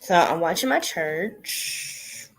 So I'm watching my church.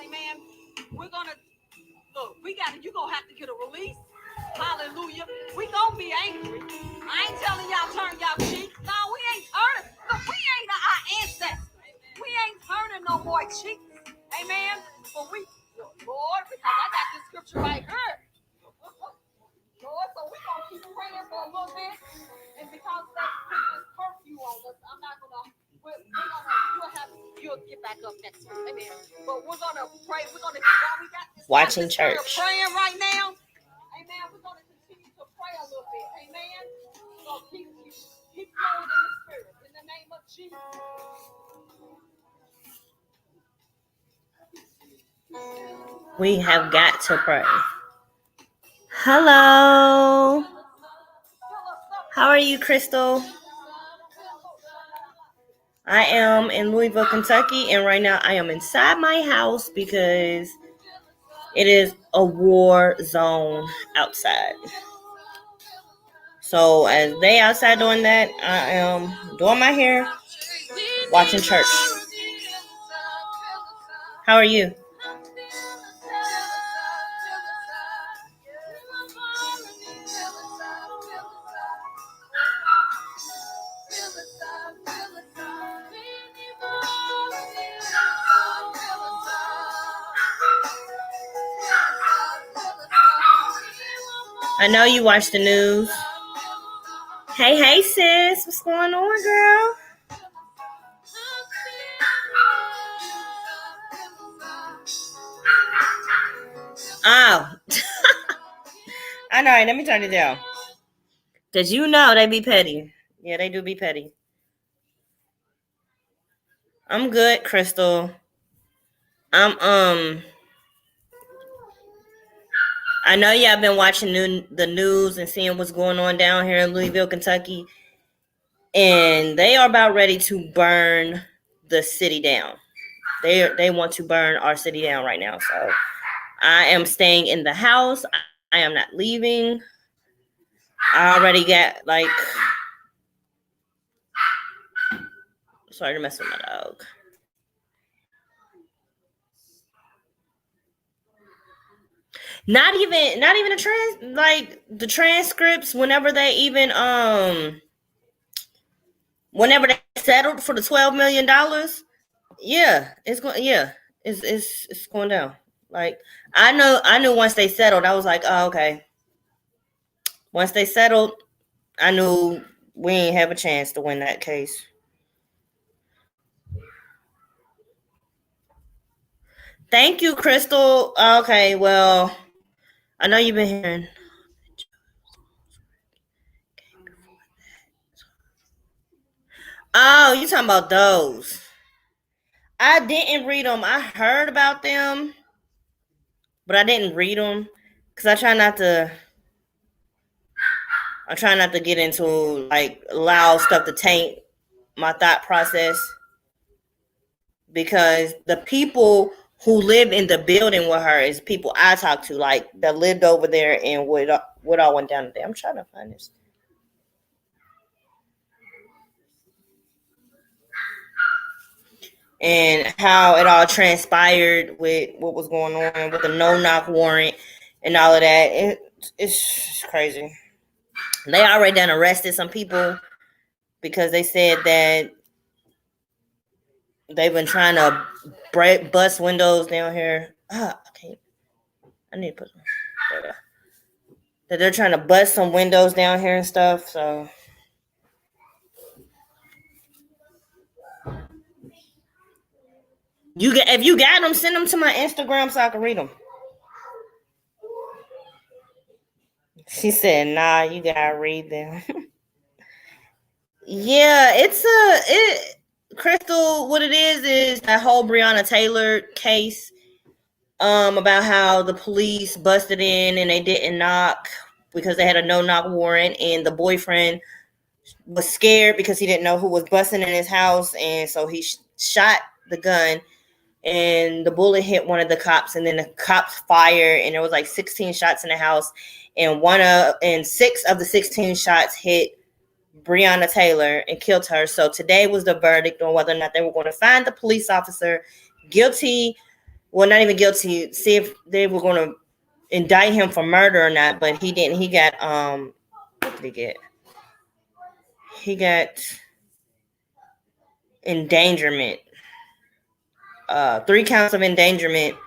Amen. We're gonna look. You're gonna have to get a release. Hallelujah. We gonna be angry. I ain't telling y'all turn y'all cheeks. No, we ain't turning. Look, we ain't our ancestors. We ain't turning no more cheeks. Amen. But Lord, because I got this scripture right here. Lord, so we're gonna keep praying for a little bit. And because they put this curfew on us, I'm not gonna. You'll get back up next week. Amen. But we're gonna pray. We're gonna while we got this Watching church. Praying right now. Amen. We're gonna continue to pray a little bit. Amen. So keep going in the spirit. In the name of Jesus. We have got to pray. Hello. How are you, Crystal? I am in Louisville, Kentucky, and right now I am inside my house because it is a war zone outside. So as they outside doing that, I am doing my hair, watching church. How are you? I know you watch the news. Hey, sis. What's going on, girl? Oh. I know. Let me turn it down. Cause you know they be petty. Yeah, they do be petty. I'm good, Crystal. I'm I know y'all been watching the news and seeing what's going on down here in Louisville, Kentucky, and they are about ready to burn the city down. They want to burn our city down right now. So I am staying in the house. I am not leaving. I already got like, sorry to mess with my dog. Not even the transcripts whenever they settled for the $12 million. Yeah, it's going down. Like I knew once they settled, I was like, oh, okay. Once they settled, I knew we ain't have a chance to win that case. Thank you, Crystal. Okay, well, I know you've been hearing. Oh, you talking about those? I didn't read them. I heard about them, but I didn't read them because I try not to. I try not to get into like loud stuff to taint my thought process, because the people who live in the building with her is people I talk to, like that lived over there and what all went down today. I'm trying to find this. And how it all transpired with what was going on with the no-knock warrant and all of that. It's crazy. They already done arrested some people because they said that they've been trying to bust windows down here. Okay, I need to put there. That they're trying to bust some windows down here and stuff. So if you got them, send them to my Instagram so I can read them. She said, "Nah, you gotta read them." Yeah, Crystal. What it is that whole Breonna Taylor case. About how the police busted in and they didn't knock because they had a no-knock warrant, and the boyfriend was scared because he didn't know who was busting in his house, and so he shot the gun, and the bullet hit one of the cops, and then the cops fired, and there was like 16 shots in the house, and 6 of the 16 shots hit Breonna Taylor and killed her. So today was the verdict on whether or not they were going to find the police officer guilty. Well, not even guilty. See if they were going to indict him for murder or not, but he didn't. He got what did he get? He got endangerment. 3 counts of endangerment,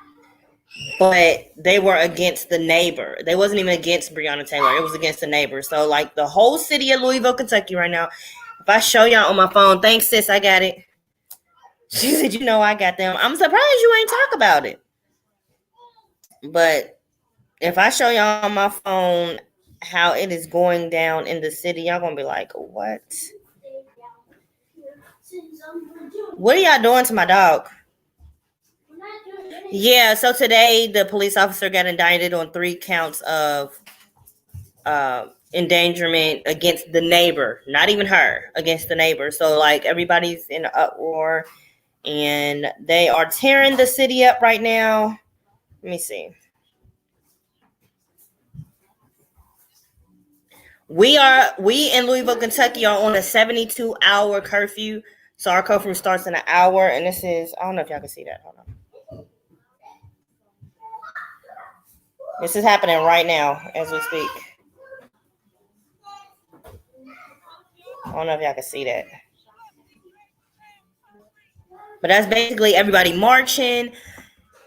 but they were against the neighbor. They wasn't even against Breonna Taylor. It was against the neighbor. So like the whole city of Louisville, Kentucky right now. If I show y'all on my phone, thanks sis, I got it. She said, you know, I got them. I'm surprised you ain't talk about it. But if I show y'all on my phone how it is going down in the city, y'all gonna be like, what? What are y'all doing to my dog? Yeah, so today the police officer got indicted on 3 counts of endangerment against the neighbor, not even her, against the neighbor. So like everybody's in an uproar and they are tearing the city up right now. Let me see. We in Louisville, Kentucky are on a 72-hour curfew. So our curfew starts in an hour, and this is, I don't know if y'all can see that. Hold on. This is happening right now as we speak. I don't know if y'all can see that. But that's basically everybody marching.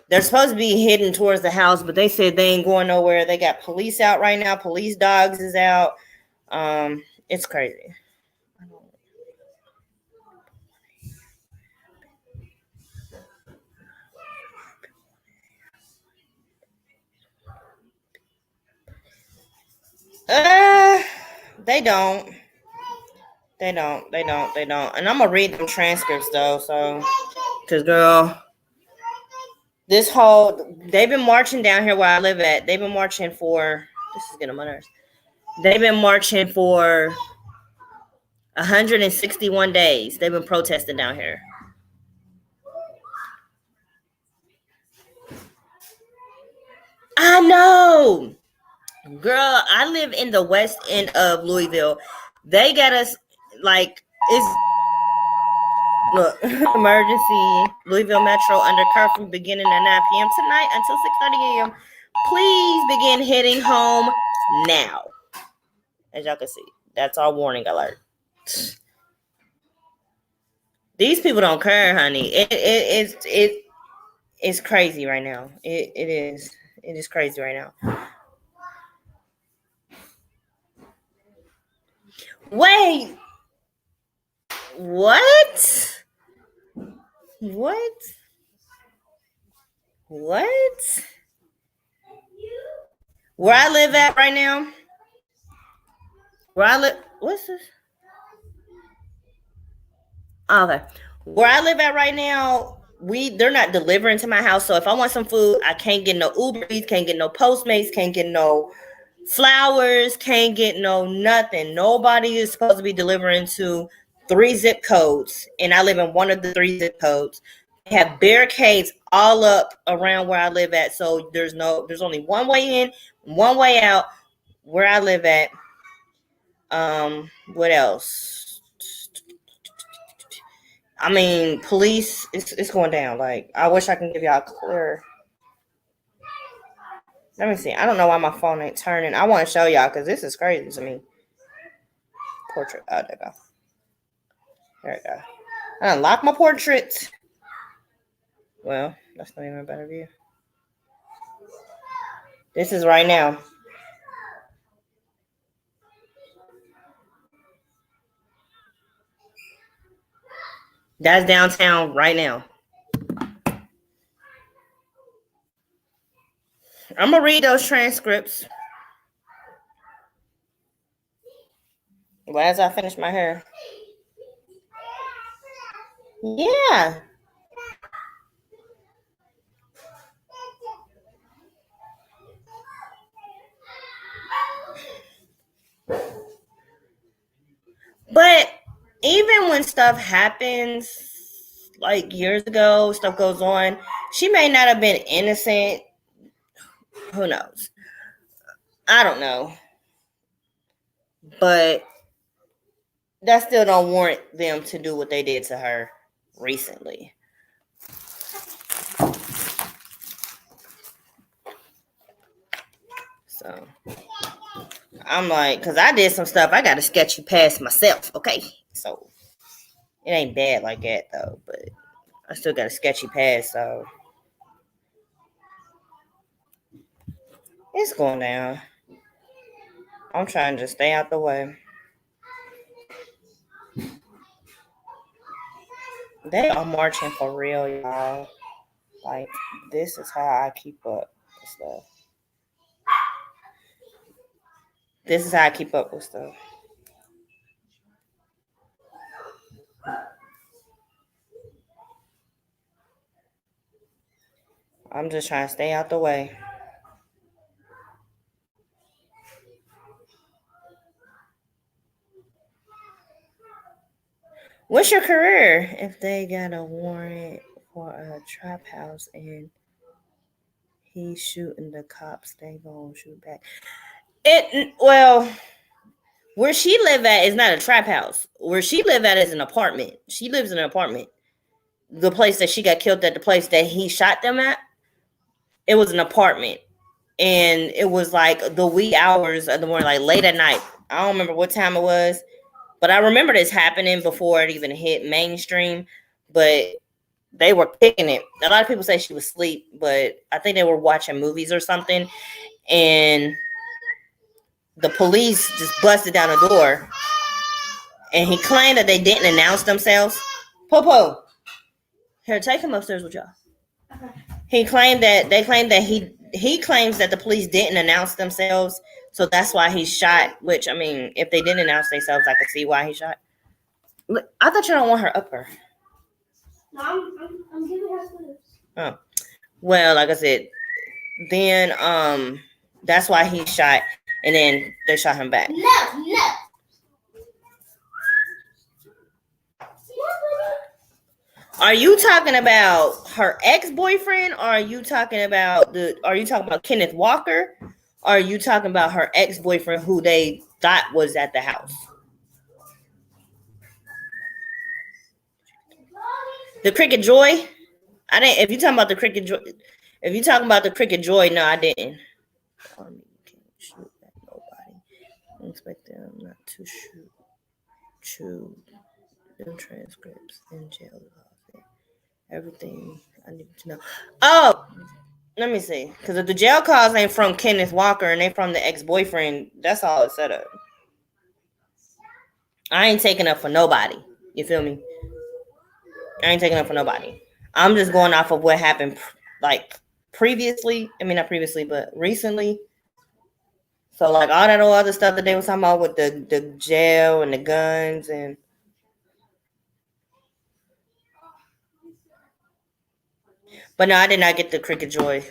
They're supposed to be heading towards the house, but they said they ain't going nowhere. They got police out right now. Police dogs is out. It's crazy. They don't. They don't. And I'm gonna read them transcripts though, so because girl, they've been marching down here where I live at. They've been marching for this is getting on my nerves. They've been marching for 161 days. They've been protesting down here. I know. Girl, I live in the west end of Louisville. They got us like it's look emergency Louisville Metro under curfew beginning at 9 p.m. tonight until 6:30 a.m. Please begin heading home now. As y'all can see, that's our warning alert. These people don't care, honey. It's crazy right now. It is. It is crazy right now. Wait. What? What? What? Where I live at right now? Where I live? What's this? Oh, okay. Where I live at right now, they're not delivering to my house. So if I want some food, I can't get no Uber Eats, can't get no Postmates, can't get no flowers, can't get no nothing. Nobody is supposed to be delivering to 3 zip codes, and I live in one of the 3 zip codes. They have barricades all up around where I live at, so there's only one way in, one way out where I live at. What else? I mean, police, it's going down. Like, I wish I can give y'all a clear. Let me see. I don't know why my phone ain't turning. I want to show y'all because this is crazy to me. Portrait. Oh, there we go. There we go. I unlock my portrait. Well, that's not even a better view. This is right now. That's downtown right now. I'm going to read those transcripts. Well, as I finish my hair. Yeah. But even when stuff happens, like years ago, stuff goes on, she may not have been innocent. Who knows? I don't know. But that still don't warrant them to do what they did to her recently. So I'm like, because I did some stuff, I got to sketch you past myself, okay? So it ain't bad like that, though, but I still got a sketchy past, so it's going down. I'm trying to stay out the way. They are marching for real, y'all. Like, this is how I keep up with stuff. This is how I keep up with stuff. I'm just trying to stay out the way. What's your career? If they got a warrant for a trap house and he's shooting the cops, they gonna shoot back. Well, where she live at is not a trap house. Where she live at is an apartment. She lives in an apartment. The place that she got killed at, the place that he shot them at, it was an apartment. And it was like the wee hours of the morning, like late at night. I don't remember what time it was, but I remember this happening before it even hit mainstream. But they were picking it. A lot of people say she was asleep, but I think they were watching movies or something. And the police just busted down the door. And he claimed that they didn't announce themselves. Popo, here, take him upstairs with y'all. Okay. He claimed that he claims that the police didn't announce themselves So that's why he shot. Which I mean, if they didn't announce themselves, I could see why he shot. Look, I thought you don't want her upper. No, I'm giving her food. Oh, well, like I said, then that's why he shot, and then they shot him back. No. Are you talking about her ex-boyfriend, or are you talking about Kenneth Walker, or are you talking about her ex-boyfriend who they thought was at the house? The Cricket Joy? I didn't. If you talking about the Cricket Joy, no, I didn't. Army can't shoot at nobody. I expect them not to shoot them transcripts in jail. Everything I need to know. Oh, let me see. Because if the jail calls ain't from Kenneth Walker and they from the ex-boyfriend, that's all it's set up. I ain't taking up for nobody. You feel me? I ain't taking up for nobody. I'm just going off of what happened like previously. I mean, not previously, but recently. So like all that other stuff that they was talking about with the jail and the guns and but no, I did not get the Cricket Joy.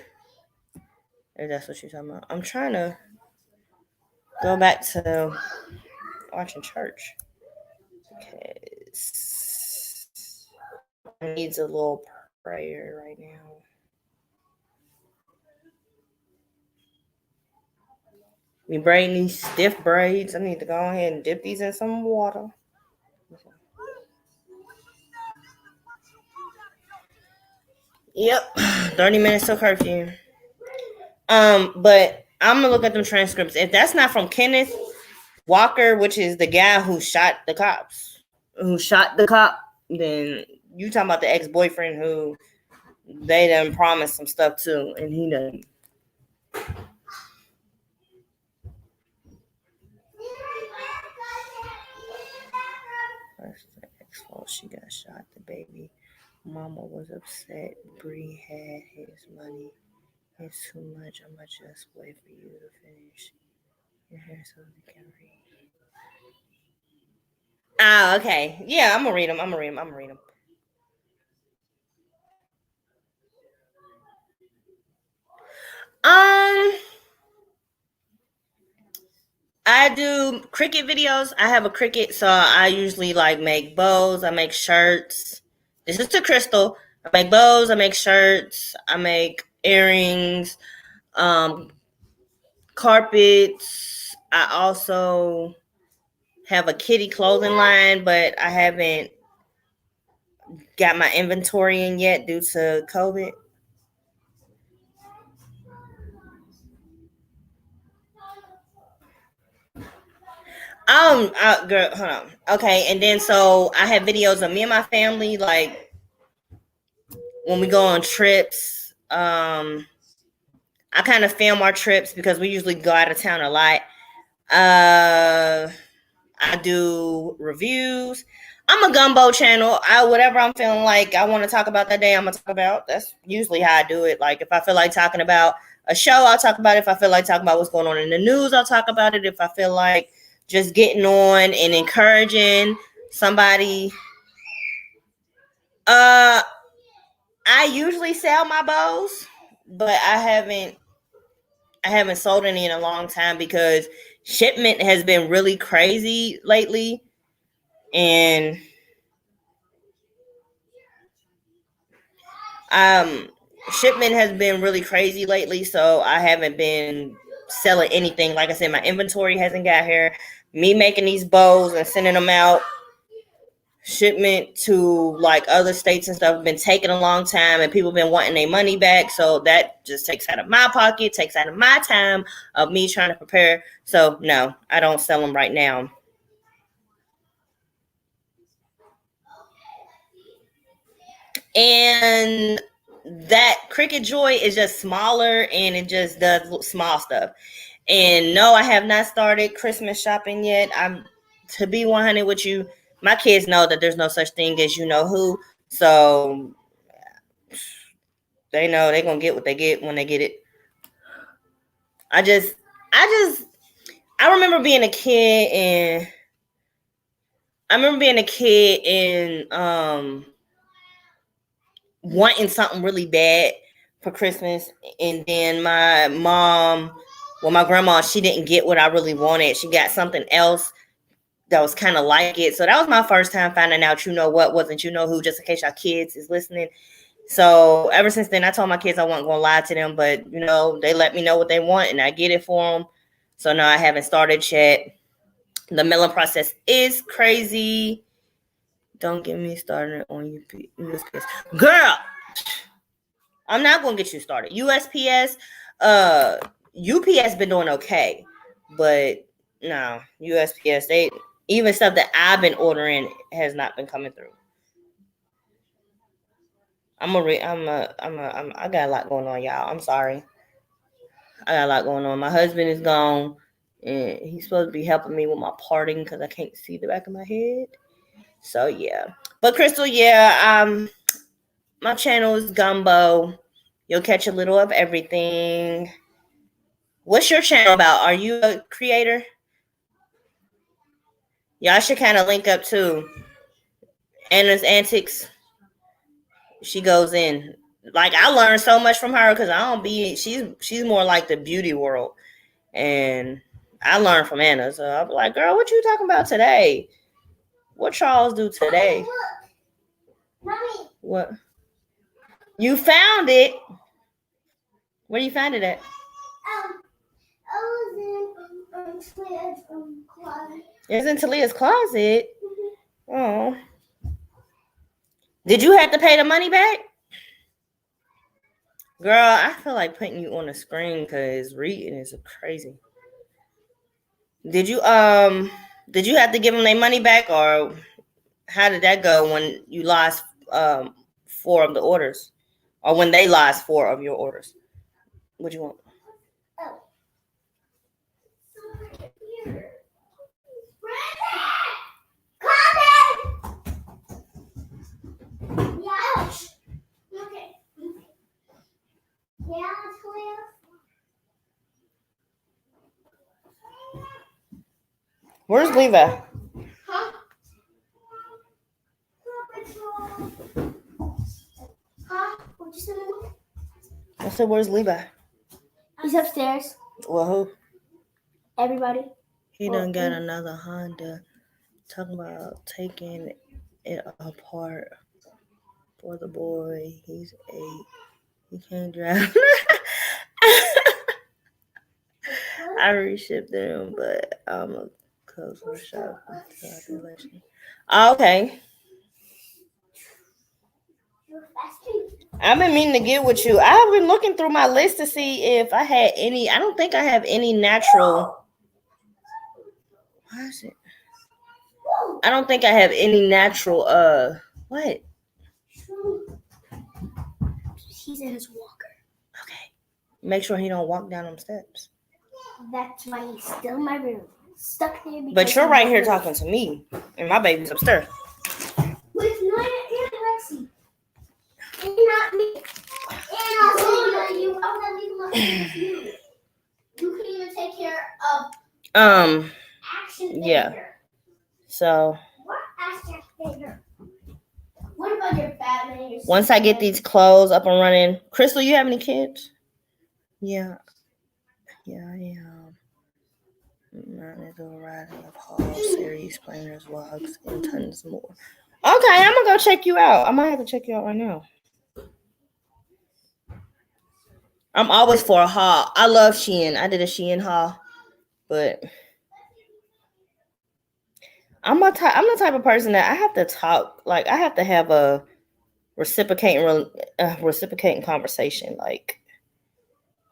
If that's what you're talking about. I'm trying to go back to watching church. Because it needs a little prayer right now. We braiding these stiff braids. I need to go ahead and dip these in some water. Yep, 30 minutes till curfew. But I'm gonna look at them transcripts. If that's not from Kenneth Walker, which is the guy who shot the cop, then you talking about the ex-boyfriend who they done promised some stuff to, and he done. First, the ex-fault, she got shot. The baby mama was upset. Bree had his money. It's too much. I'ma just wait for you to finish your hair so we can read. Ah, okay. Yeah, I'm gonna read them. I do Cricut videos. I have a Cricut, so I usually like make bows. I make shirts. This is to Crystal. I make bows. I make shirts. I make earrings, carpets. I also have a kitty clothing line, but I haven't got my inventory in yet due to COVID. Girl, hold on. Okay, and then so I have videos of me and my family, like when we go on trips. I kind of film our trips because we usually go out of town a lot. I do reviews. I'm a gumbo channel. Whatever I'm feeling like I want to talk about that day, I'm gonna talk about. That's usually how I do it. Like if I feel like talking about a show, I'll talk about it. If I feel like talking about what's going on in the news, I'll talk about it. If I feel like just getting on and encouraging somebody. I usually sell my bows, but I haven't sold any in a long time because shipment has been really crazy lately. And shipment has been really crazy lately, so I haven't been selling anything. Like I said, my inventory hasn't got here. Me making these bows and sending them out, shipment to like other states and stuff, been taking a long time, and people been wanting their money back. So that just takes out of my pocket, takes out of my time of me trying to prepare. So no, I don't sell them right now. And that Cricut Joy is just smaller and it just does small stuff. And no, I have not started Christmas shopping yet. I'm to be 100 with you. My kids know that there's no such thing as you know who. So they know they're gonna get what they get when they get it. I just I remember being a kid and wanting something really bad for Christmas, and then my grandma, she didn't get what I really wanted. She got something else that was kind of like it. So that was my first time finding out, what wasn't who, just in case y'all kids is listening. So ever since then, I told my kids I wasn't going to lie to them, but they let me know what they want and I get it for them. So no, I haven't started yet. The mailing process is crazy. Don't get me started on USPS. Girl, I'm not going to get you started. USPS, UPS been doing okay, but no, USPS, even stuff that I've been ordering has not been coming through. I got a lot going on, y'all. I'm sorry. I got a lot going on. My husband is gone, and he's supposed to be helping me with my parting because I can't see the back of my head. So yeah. But Crystal, my channel is Gumbo. You'll catch a little of everything. What's your channel about? Are you a creator? Y'all should kind of link up too. Anna's Antics. She goes in. Like, I learned so much from her because she's more like the beauty world. And I learned from Anna. So I'm like, girl, what you talking about today? What Charles do today? Mommy. What? You found it? Where you find it at? I was in Talia's closet. It's in Talia's closet. Oh. Did you have to pay the money back? Girl, I feel like putting you on the screen because reading is crazy. Did you have to give them their money back, or how did that go when you lost 4 of the orders, or when they lost 4 of your orders? What you want? Oh. Here. Come Ouch. Okay. Yeah, Talia. Where's Levi? Huh? Huh? What you say? I said, where's Levi? He's upstairs. Well, who? Everybody. He done got another Honda. Talking about taking it apart for the boy. He's 8. He can't drive. I reshipped them, but I'm a close for shop. Okay. I've been meaning to get with you. I've been looking through my list to see if I had any. I don't think I have any natural. Why is it? I don't think I have any natural. What? He's in his walker. Okay. Make sure he don't walk down them steps. That's why he's still in my room, stuck there. But you're right here talking to me, and my baby's upstairs. With Noya and Lexi. And not me. And also you. Why would I leave him alone with you? You can even take care of action yeah. figure. So What action figure? What about your Batman? Once I get these clothes up and running, Crystal, you have any kids? Yeah, I am. Mine is a riding of Hall series, planners, vlogs, and tons more. Okay, I'm gonna go check you out. I might have to check you out right now. I'm always for a haul. I love Shein. I did a Shein haul, but I'm the type of person that I have to talk. Like, I have to have a reciprocating conversation. Like,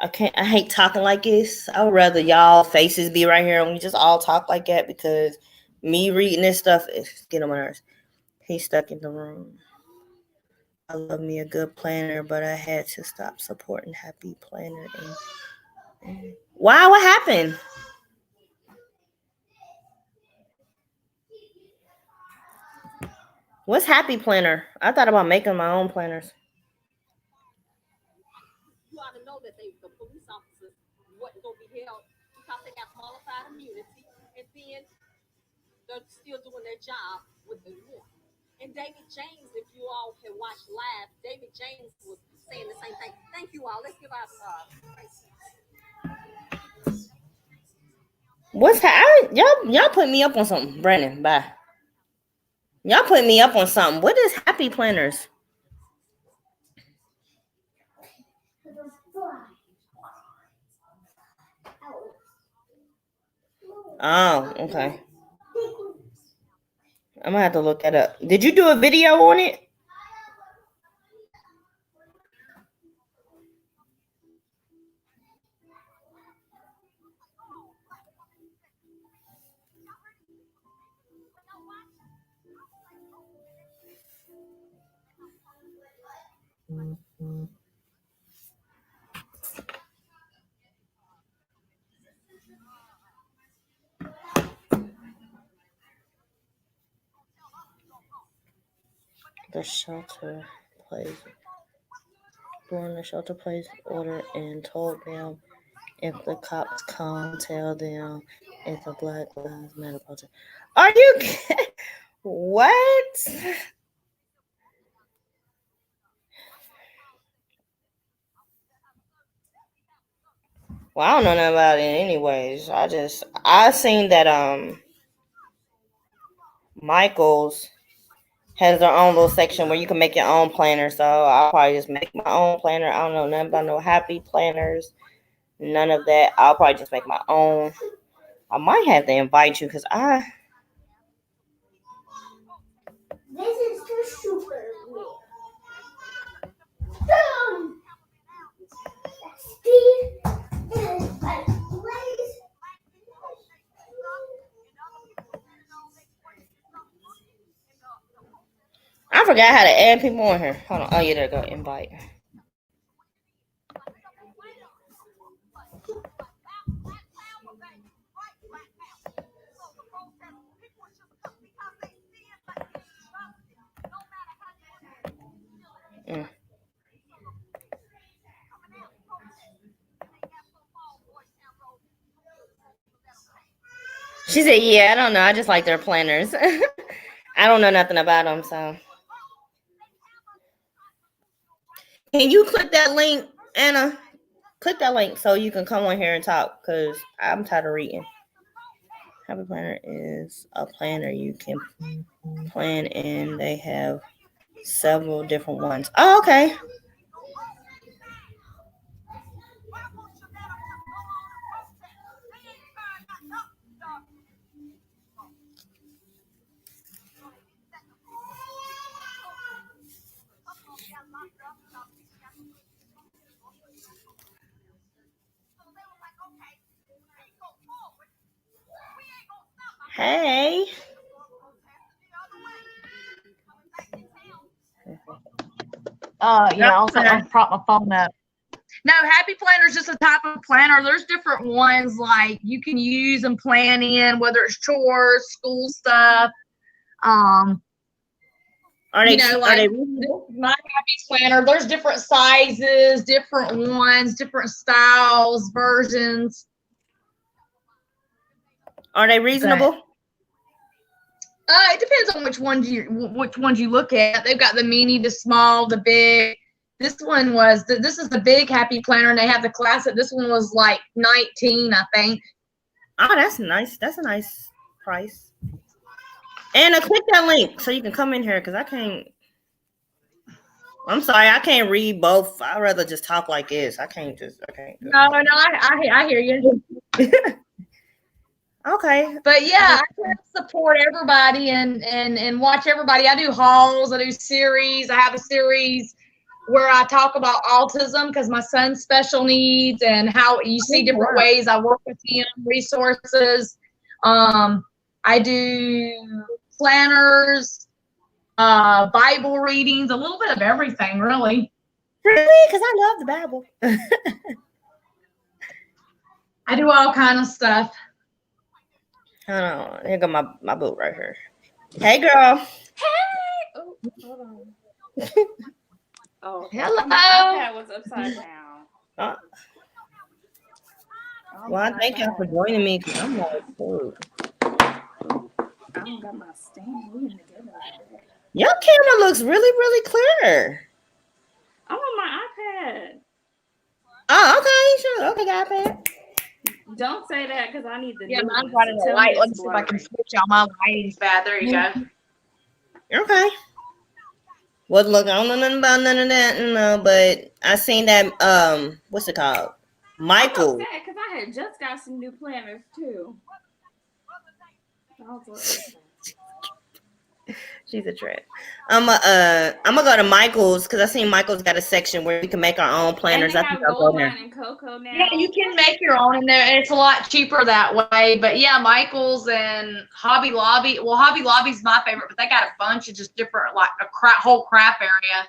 I hate talking like this. I would rather y'all faces be right here and we just all talk like that, because me reading this stuff is getting on my nerves. He's stuck in the room. I love me a good planner, but I had to stop supporting Happy Planner. Wow, what happened? What's Happy Planner? I thought about making my own planners. You ought to know that the police officers wasn't going to be held because they got qualified immunity, and then they're still doing their job with the war. And David James, if you all can watch live, David James was saying the same thing. Thank you all. Let's give our What's y'all put me up on something, Brandon? Bye. Y'all put me up on something. What is Happy Planners? Oh, okay. I'm gonna have to look that up. Did you do a video on it? The shelter plays order and told them if the cops come, tell them it's a Black Lives Matter protest. Are you what? Well, I don't know nothing about it anyways. I seen that Michael's has their own little section where you can make your own planner. So I'll probably just make my own planner. I don't know nothing about no Happy Planners. None of that. I'll probably just make my own. I might have to invite you because This is the super. Speed is like blaze. I forgot how to add people on here. Hold on. Oh yeah, there you go. Invite. She said, yeah, I don't know. I just like their planners. I don't know nothing about them, so. Can you click that link, Anna? Click that link so you can come on here and talk because I'm tired of reading. Happy Planner is a planner you can plan in. They have several different ones. Oh, okay. Hey. Yeah, also I prop my phone up. No, Happy Planner is just a type of planner. There's different ones like you can use and plan in, whether it's chores, school stuff. Are they, like my Happy Planner, there's different sizes, different ones, different styles, versions. Are they reasonable? It depends on which ones you look at. They've got the mini, the small, the big. This one was this is the big Happy Planner, and they have the classic. This one was like $19, I think. Oh, that's nice. That's a nice price. Anna, click that link so you can come in here because I can't. I'm sorry, I can't read both. I'd rather just talk like this. I can't. No, I hear you. Okay. But yeah, I try to support everybody and watch everybody. I do hauls, I do series. I have a series where I talk about autism because my son's special needs and how you see different ways I work with him, resources. I do planners, Bible readings, a little bit of everything, really. Really? Because I love the Bible. I do all kind of stuff. Hold on. Here got my boot right here. Hey, girl. Hey. Oh, hold on. Oh, hello. That was upside down. Well, I thank y'all for joining me because I'm like, oh. I don't got my stand. We in the ghetto today. Your camera looks really, really clear. I'm on my iPad. Oh, okay, sure. Okay, got it. Don't say that because I need the Yeah, new mine's one, right in so the tell light. me Let me it's see if I can blurry. switch out my lighting's bad. There you go. Okay. Wasn't looking, I don't know nothing about none of that, no, but I seen that, what's it called? Michael. I'm upset because I had just got some new planners too. I was like, She's a trip. I'm gonna go to Michael's because I seen Michael's got a section where we can make our own planners. and I they think have I'll go there. Goldline and Cocoa now. Yeah, you can make your own in there. It's a lot cheaper that way. But yeah, Michael's and Hobby Lobby. Well, Hobby Lobby's my favorite, but they got a bunch of just different, like a whole crap area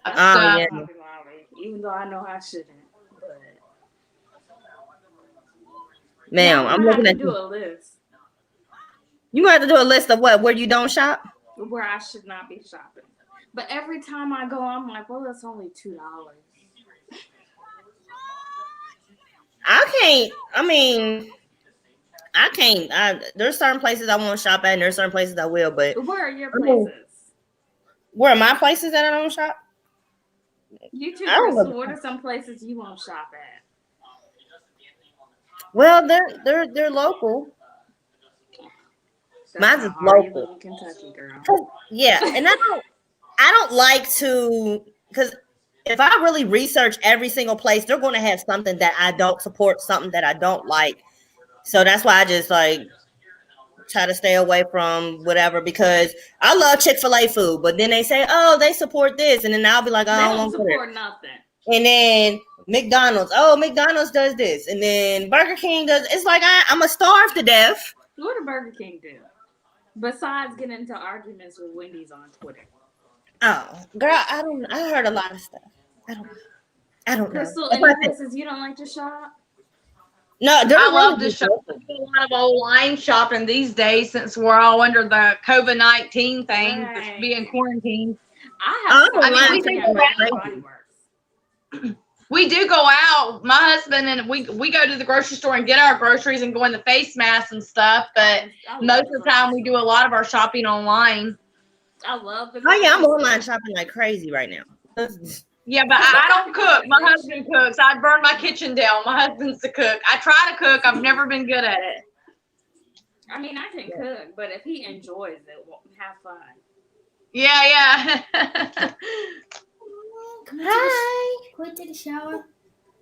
of I stuff. yeah. Hobby Lobby, even though I know I shouldn't. But Ma'am, now I'm gonna looking have at to do you. a list You gonna have to do a list of what where you don't shop. where I should not be shopping. But every time I go, I'm like, well, it's only $2. I can't. I mean, I can't. There's certain places I won't shop at, and there's certain places I will. But Where are your I mean, places? where are my places that I don't shop? You too, I don't Crystal. know. What are some places you won't shop at? Well, they're local. That's Mine's how is hard you local. live in Kentucky, girl. Yeah, and I don't like to, because if I really research every single place, they're going to have something that I don't support, something that I don't like. So that's why I just like try to stay away from whatever, because I love Chick-fil-A food, but then they say, oh, they support this, and then I'll be like, oh, They I don't don't want to support. support nothing. And then McDonald's, oh, McDonald's does this, and then Burger King does. It's like I'm a starve to death. What did Burger King do? Besides getting into arguments with Wendy's on Twitter. Oh, girl, I heard a lot of stuff. I don't know. Crystal, That's any what I said. places you don't like to shop? No, they're I love really to shop. I do a lot of online shopping these days since we're all under the COVID-19 thing, Right. just being quarantined. I Oh, have I mean, something we at think Bath about and Body Works. We do go out. My husband and we go to the grocery store and get our groceries and go in the face masks and stuff. But I love most of the time, we do a lot of our shopping online. I love the. Oh yeah, I'm grocery online store. shopping like crazy right now. Yeah, but I don't cook. My husband cooks. I burn my kitchen down. My husband's the cook. I try to cook. I've never been good at it. I mean, I can cook, but if he enjoys it, well, have fun. Yeah. Hi, Can we take a shower?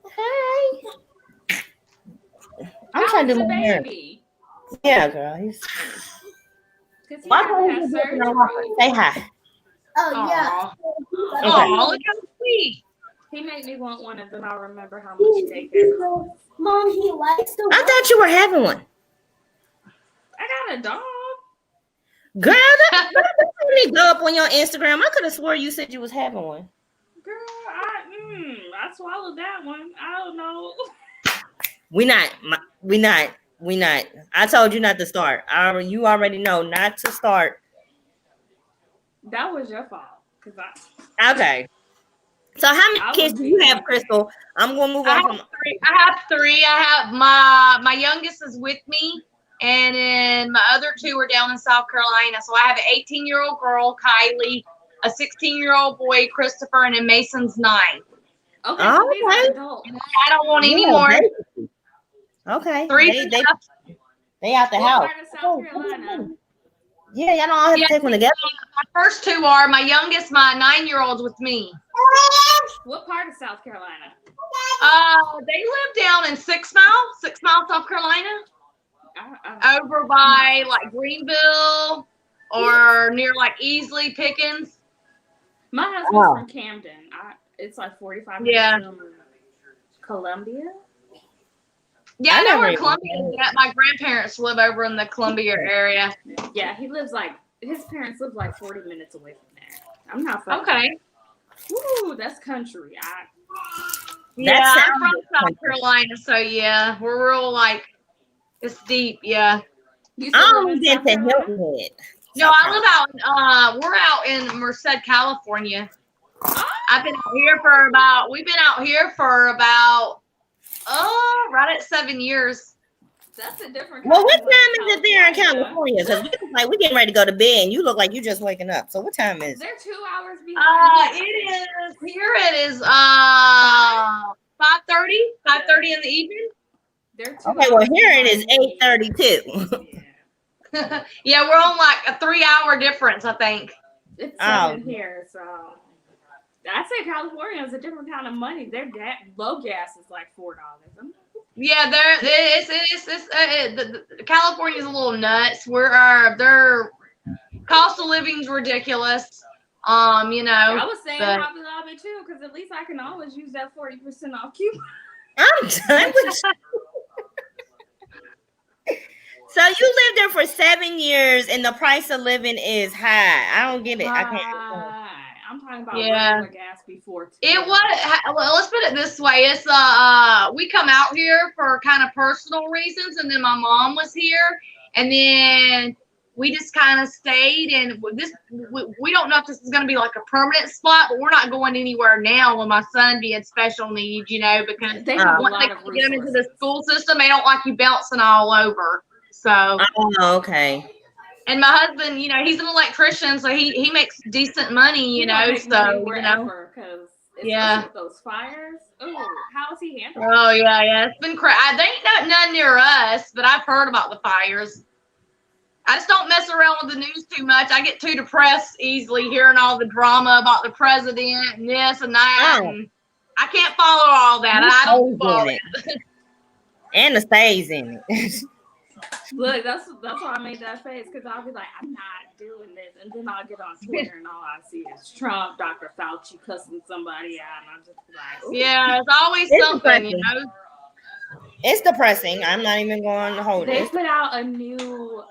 hi. I'm trying to do my hair. Baby. Yeah, girl. He's... Because he Why had can't that you do surgery. it? Say hi. Oh, yeah. Aw. Okay. Aw, look how sweet. He made me want one, and then I'll remember how much daycare. Mom, he likes to I thought you were having one, I got a dog. girl. That didn't go up on your Instagram. I could have swore you said you was having one. Girl, I swallowed that one. I don't know. We not. I told you not to start. You already know not to start. That was your fault. Okay. So how many kids do you have, Crystal? I'm gonna move on from. I have three. I have my youngest is with me, and then my other two are down in South Carolina. So I have an 18-year-old girl, Kylie, a 16-year-old boy, Christopher, and then Mason's 9. Okay, Oh, so these okay. are adults. I don't want any Yeah, more. baby. Okay. Three. They out the What house. part of South Carolina? Yeah, y'all don't all have to take one together. My first two are my youngest, my 9-year-old's with me. What part of South Carolina? They live down in 6 Mile, South Carolina, over by like Greenville or near like Easley, Pickens. My husband's Wow. from Camden. It's like 45 minutes Yeah. from Columbia. Yeah, I I know never where even Columbia is at. My grandparents live over in the Columbia area. Yeah, his parents live like 40 minutes away from there. I'm not from Okay. Ooh, that's country. Yeah, That I'm from sounds South Carolina, so yeah, we're real like it's deep. Yeah. You I still live only in been South to Carolina? Hilton Head. No, I live out. We're out in Merced, California. We've been out here for about Oh, right at 7 years. That's a different. Well, what kind of time is it there in California. California? Because we getting ready to go to bed, and you look like you just waking up. So what time is it? They're 2 hours behind. It is here. It is 5:30. 5:30 in the evening. They're 2 Okay, well hours here it is behind me. 8:32. Yeah. Yeah, we're on like a 3-hour difference, I think. It's Oh. 7 here, so I say California is a different kind of money. Their low gas is like $4. Yeah, California's a little nuts. Their cost of living's ridiculous. I was saying but- Hobby Lobby too, because at least I can always use that 40% off coupon. I'm done with you. So you lived there for 7 years, and the price of living is high. I don't get it. I can't. I'm talking about Yeah. regular gas before too. It was. Well, let's put it this way: it's we come out here for kind of personal reasons, and then my mom was here, and then we just kind of stayed. And we don't know if this is going to be like a permanent spot, but we're not going anywhere now with my son being special needs, because They have a once lot they of get him into the resources. school system, they don't like you bouncing all over. So. Oh, okay. And my husband, he's an electrician, so he makes decent money, He don't make money so wherever, because Yeah. with those fires. Oh, how is he handling? Oh yeah, it's been crazy. There ain't none near us, but I've heard about the fires. I just don't mess around with the news too much. I get too depressed easily hearing all the drama about the president and this and that. Oh. And I can't follow all that. I don't follow it. And the stays in it. Look, that's why I made that face, because I'll be like, I'm not doing this, and then I'll get on Twitter and all I see is Trump, Dr. Fauci cussing somebody out, and I'm just like, ooh. Yeah, it's always It's something, depressing. It's depressing. I'm not even going to hold They it. put out a new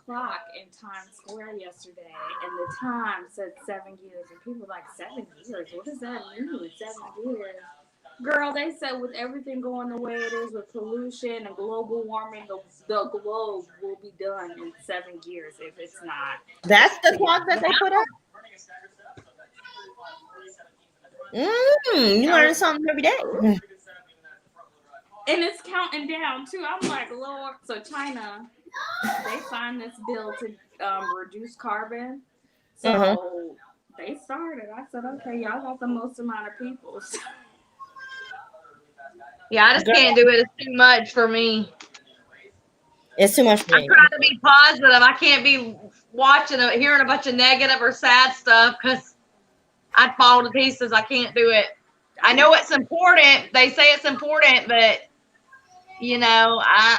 clock in Times Square yesterday, and the time said 7 years, and people were like, 7 years? What does that mean, 7 years? Girl, they said with everything going the way it is with pollution and global warming, the globe will be done in 7 years if it's not. That's the clock that they put up? You learn something every day. And it's counting down too. I'm like, Lord. So China, they signed this bill to reduce carbon. So they started. I said, okay, y'all got the most amount of people. Yeah, I just can't do it. It's too much for me. It's too much for I'm me. trying to be positive. I can't be hearing a bunch of negative or sad stuff because I'd fall to pieces. I can't do it. I know it's important. They say it's important, but I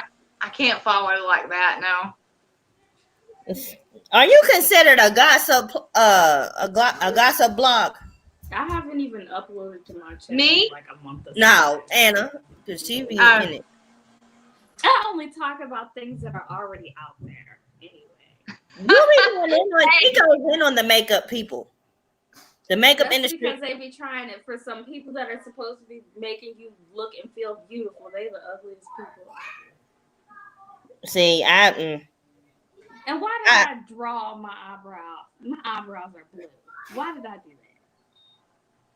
can't follow like that now. Are you considered a gossip blog? I haven't even uploaded to my channel Me? like a month or so. No, Anna, because she be in it. I only talk about things that are already out there anyway. You be going in on, he goes in on the makeup people. The makeup That's industry. because they be trying it for some people that are supposed to be making you look and feel beautiful. They the ugliest people. See, And why did I draw my eyebrows? My eyebrows are blue. Why did I do that?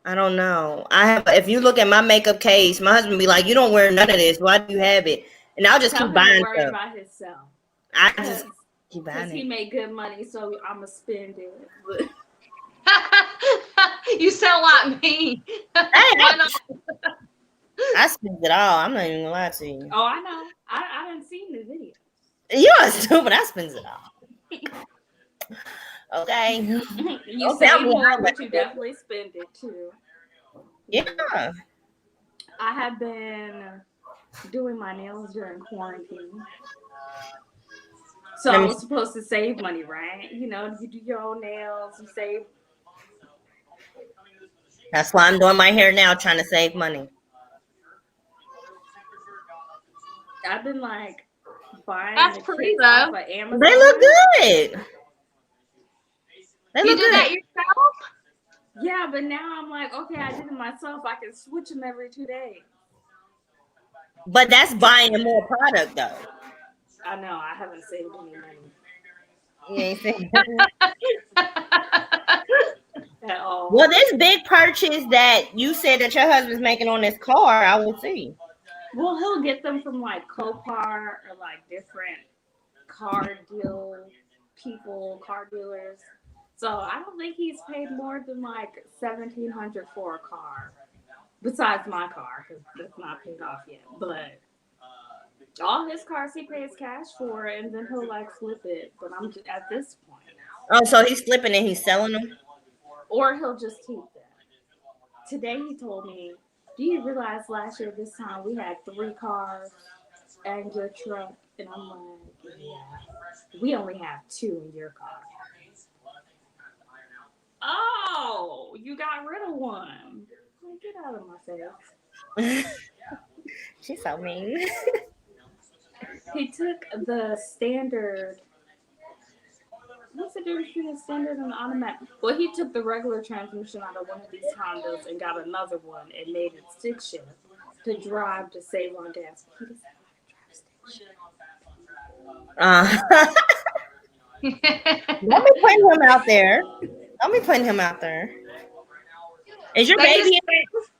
I don't know. If you look at my makeup case, my husband be like, "You don't wear none of this. Why do you have it?" And I'll just Tell keep him to buying worry stuff. about himself. I just keep Because buying he it. made good money, so I'ma spend it. But You sound like me. Why not? I spend it all. I'm not even gonna lie to you. oh, I know. I didn't see the video. You're stupid. I spend it all. Okay. You Okay, save I'm more, behind but that. you definitely spend it too. Yeah. I have been doing my nails during quarantine. So I was supposed to save money, right? You do your own nails, you save. That's why I'm doing my hair now, trying to save money. I've been like buying. That's the pretty, kits off though. of Amazon. They look good. They You look did good. that yourself? Yeah, but now I'm like, okay, I did it myself. I can switch them every 2 days. But that's buying more product, though. I know. I haven't saved any money You ain't saying. at all. Well, this big purchase that you said that your husband's making on this car, I will see. Well, he'll get them from like Copar or like different car dealers. So I don't think he's paid more than like $1,700 for a car. Besides my car, because that's not paid off yet. But all his cars he pays cash for, and then he'll like flip it. But I'm just at this point, Oh, so he's flipping and he's selling them? or he'll just keep them. Today he told me, "Do you realize last year this time we had 3 cars and your truck?" And I'm like, "Yeah, we only have 2 in your car." Oh, you got rid of one. Like, get out of my face. She's so mean. He took the standard. What's the difference between a standard and an automatic? Well, he took the regular transmission out of one of these Hondas and got another one and made it stick shift to drive to save on gas. He doesn't know how to drive stick shift. Don't be putting him out there. Don't be putting him out there. Is your They baby? just,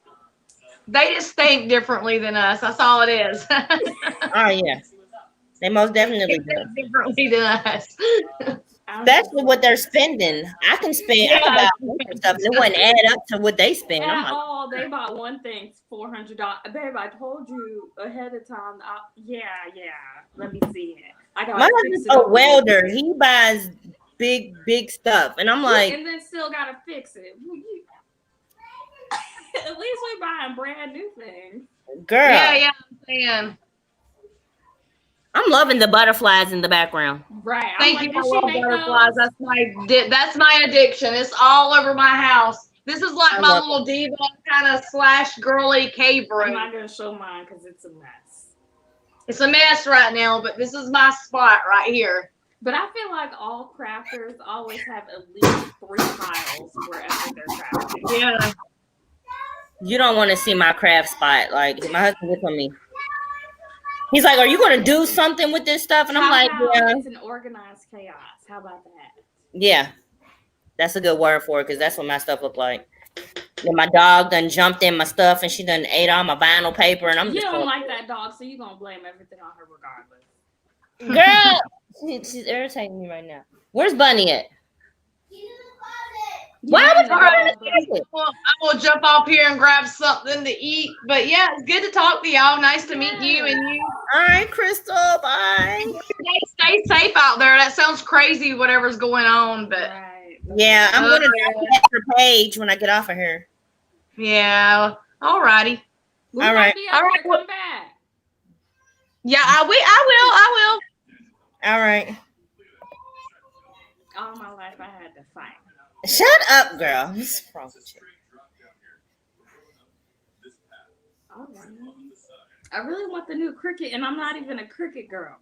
they just think differently than us. That's all it is. Oh yeah, they most definitely They do. think differently than us. Especially what they're spending. I can spend. I can buy other stuff. It wouldn't add up to what they spend. I'm At like, all, they bought one thing $400. Babe, I told you ahead of time. Yeah. Let me see it. I got my husband's a welder. He buys big stuff, and I'm like, and then still gotta fix it. At least we buying brand new things. girl, Yeah, I'm saying. I'm loving the butterflies in the background. Right. Thank I'm you like, for did she love make butterflies. those? That's my addiction. It's all over my house. This is like I my love little diva kind of / girly cave I'm room. not gonna show mine because it's a mess. It's a mess right now, but this is my spot right here. But I feel like all crafters always have at least 3 piles wherever they're crafting. Yeah. You don't want to see my craft spot. Like my husband gets on me. He's like, "Are you going to do something with this stuff?" And I'm How like, about "Yeah, it's an organized chaos. How about that? yeah." That's a good word for it because that's what my stuff look like. And my dog done jumped in my stuff and she done ate all my vinyl paper, and I'm You just don't going, like that dog, so you're gonna blame everything on her regardless. girl. She's irritating me right now. Where's Bunny at? Why would you All right. go in the closet? Well, I will jump off here and grab something to eat. But yeah, it's good to talk to y'all. Nice to meet you and you. All right, Crystal. Bye. Stay safe out there. That sounds crazy, whatever's going on. But Right. Yeah, I'm gonna get her page when I get off of here. yeah, all righty. We All might right. be All able right. to come back. Yeah, I will. All right. All my life I had to fight. Shut up, girl. What's wrong with you? All right. I really want the new Cricket, and I'm not even a Cricket girl.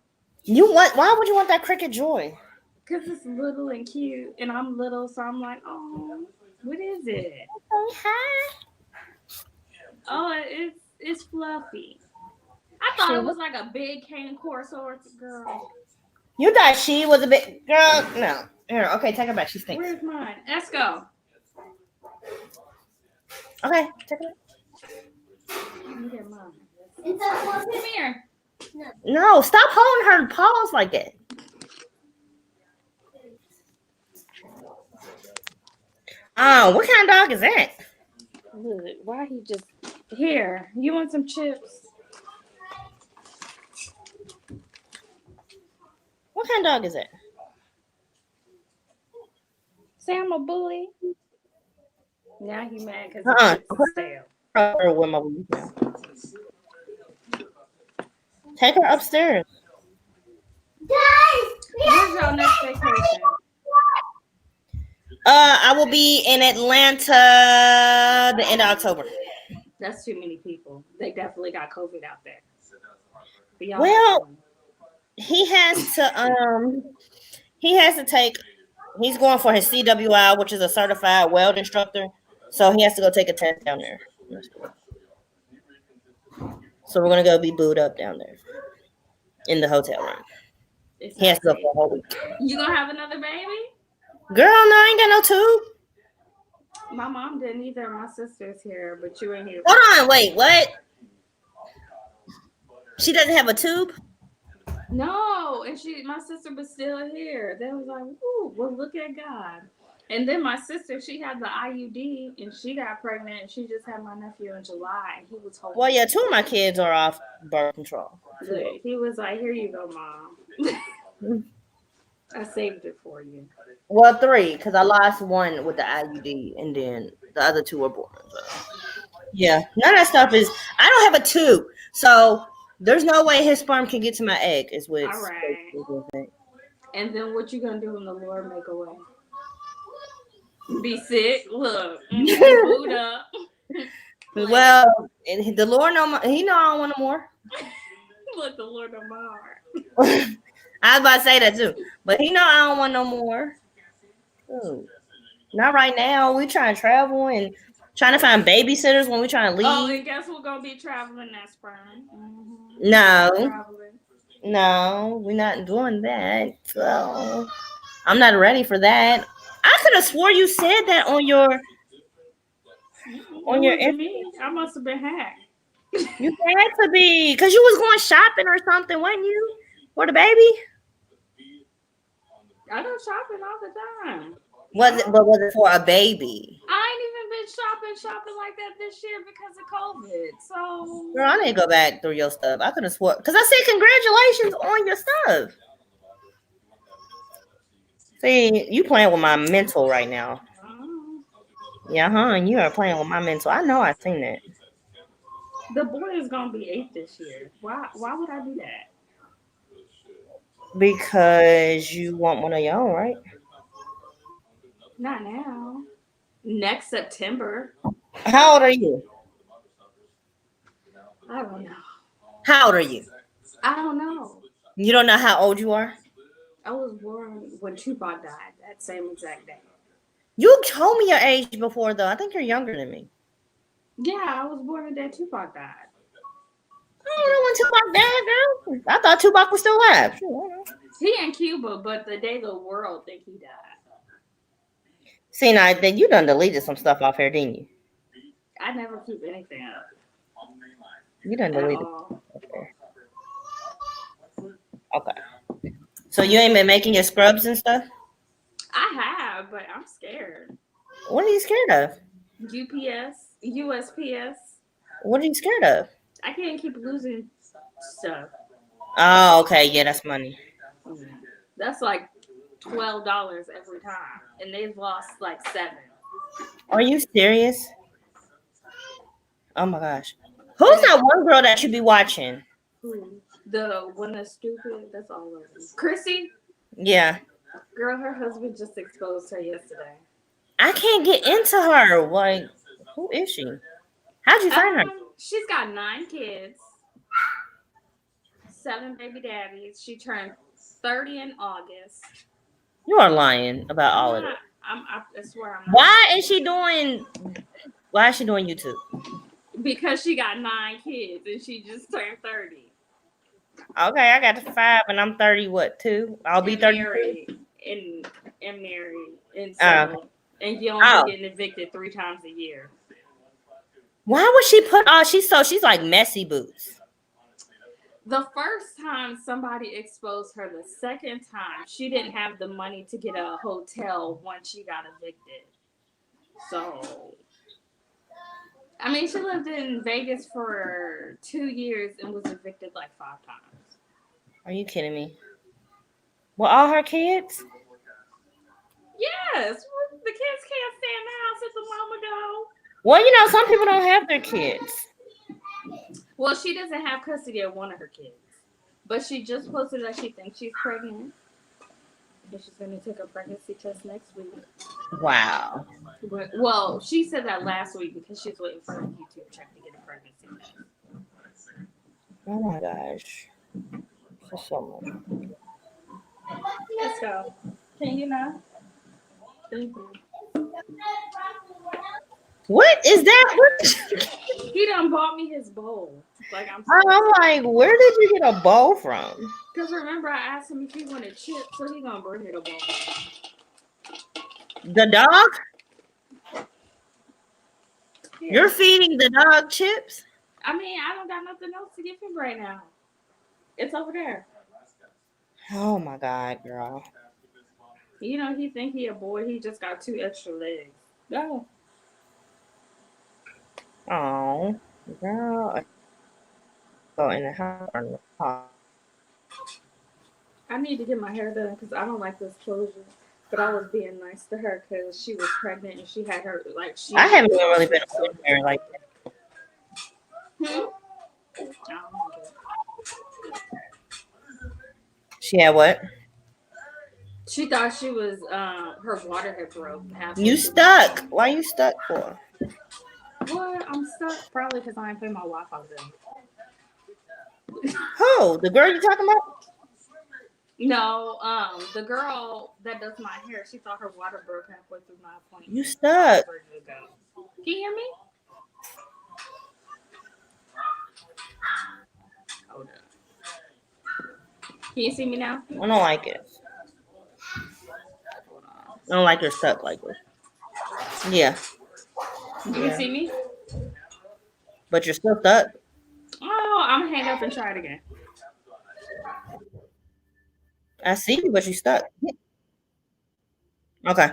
You want? Why would you want that Cricket Joy? Because it's little and cute, and I'm little, so I'm like, oh, what is it? Say hi. Oh, it's fluffy. I thought it was like a big cane corso girl. You thought she was a bit girl? No. Here, okay, take her back. She stinks. Where's mine? Esco. Okay, take her back. Let me get mine. It's a Come here. No, stop holding her paws like that. Oh, what kind of dog is that? Look, why he just here? You want some chips? What kind of dog is that? Say I'm a bully. Now he mad because Uh-uh. the chips is stale. Her with my weed now. Take her upstairs. Where's your next vacation? I will be in Atlanta the end of October. That's too many people. They definitely got COVID out there. But y'all Well, have fun. he has to take, he's going for his CWI, which is a certified weld instructor. So he has to go take a test down there. So we're going to go be booed up down there in the hotel room. It's He has to go not for a whole week. safe. You gonna have another baby? Girl, no, I ain't got no tube. My mom didn't either. My sister's here, but you ain't here. Hold on, wait, what? She doesn't have a tube? No, and my sister was still here. They was like, "Ooh, well, look at God." And then my sister, she had the IUD, and she got pregnant, and she just had my nephew in July, and he was holding. Well, yeah, 2 of my kids are off birth control. Look, he was like, "Here you go, Mom. I saved it for you." Well, 3, because I lost 1 with the IUD, and then the other 2 were born. So. Yeah, none of that stuff is. I don't have a tube, so there's no way his sperm can get to my egg. Is what. All right. And then what you gonna do when the Lord make a way? Be sick? Look, boot up. Well, the Lord know. He know I don't want no more. Look, the Lord know my heart. I was about to say that too, but he know I don't want no more. Ooh. Not right now. We trying to travel and trying to find babysitters when we trying to leave. Oh, and guess we're gonna be traveling that spring. Mm-hmm. No, we're not doing that. So I'm not ready for that. I could have swore you said that on your me. I must have been hacked. You had to be, because you was going shopping or something, wasn't you? For the baby? I go shopping all the time. Was it for a baby? I ain't even been shopping like that this year because of COVID. So Girl, I need to go back through your stuff. I could have swore, because I said congratulations on your stuff. See, you playing with my mental right now. Yeah, and you are playing with my mental. I know I've seen it. The boy is gonna be 8 this year. Why would I do that? Because you want one of your own, right? Not now. Next September. How old are you? I don't know. How old are you? I don't know. You don't know how old you are? I was born when Tupac died, that same exact day. You told me your age before, though. I think you're younger than me. Yeah, I was born the day Tupac died. I don't know when Tupac died, girl. I thought Tupac was still alive. He in Cuba, but the day the world think he died. See, now then you done deleted some stuff off here, didn't you? I never keep anything up. You done deleted. Okay. So you ain't been making your scrubs and stuff? I have, but I'm scared. What are you scared of? USPS. What are you scared of? I can't keep losing stuff. Oh, okay. Yeah, that's money. That's like $12 every time, and they've lost like 7. Are you serious? Oh my gosh. Who's that one girl that you be watching? Who? The one that's stupid? That's all of them. Chrissy? Yeah. Girl, her husband just exposed her yesterday. I can't get into her. Like, who is she? How'd you find her? She's got 9 kids, 7 baby daddies. She turned 30 in August. You are lying about all of it. I swear I'm not. Why is she doing YouTube? Because she got 9 kids and she just turned 30. Okay, I got 5 and I'm 30. What, 2? I'll be 30. Married and married and so and you only getting evicted 3 times a year. Why would she put? She's like Messy Boots. The first time somebody exposed her, the second time she didn't have the money to get a hotel once she got evicted. So, I mean, she lived in Vegas for 2 years and was evicted like 5 times. Are you kidding me? Well, all her kids? Yes, the kids can't stay in the house if the mama go. Well, you know, some people don't have their kids. Well, she doesn't have custody of one of her kids. But she just posted that she thinks she's pregnant. And she's going to take a pregnancy test next week. Wow. Well, she said that last week because she's waiting for a YouTube check to get a pregnancy test. Oh my gosh. That's so much. Let's go. Can you not? Thank you. What is that? He done bought me his bowl. Like I'm like, where did you get a bowl from? Because remember, I asked him if he wanted chips, so he gonna bring me the bowl. The dog? Yeah. You're feeding the dog chips? I mean, I don't got nothing else to give him right now. It's over there. Oh my God, girl. You know, he think he a boy. He just got 2 extra legs. Go. Oh, girl. Go in the house. I need to get my hair done because I don't like this closure. But I was being nice to her because she was pregnant and she had her like she. I haven't even really been on here like that. I don't know. She had what? She thought she was her water had broke. You stuck. Why you stuck for? What? I'm stuck probably because I ain't paying my Wi-Fi bill. Who? The girl you talking about? No, the girl that does my hair, she thought her water broke halfway through my appointment. You stuck. Can you hear me? Hold up. Can you see me now? I don't like it. I don't like you're stuck like this. Yeah. Can you see me? But you're still stuck. Oh, I'm gonna hang up and try it again. I see you, but you stuck. Okay.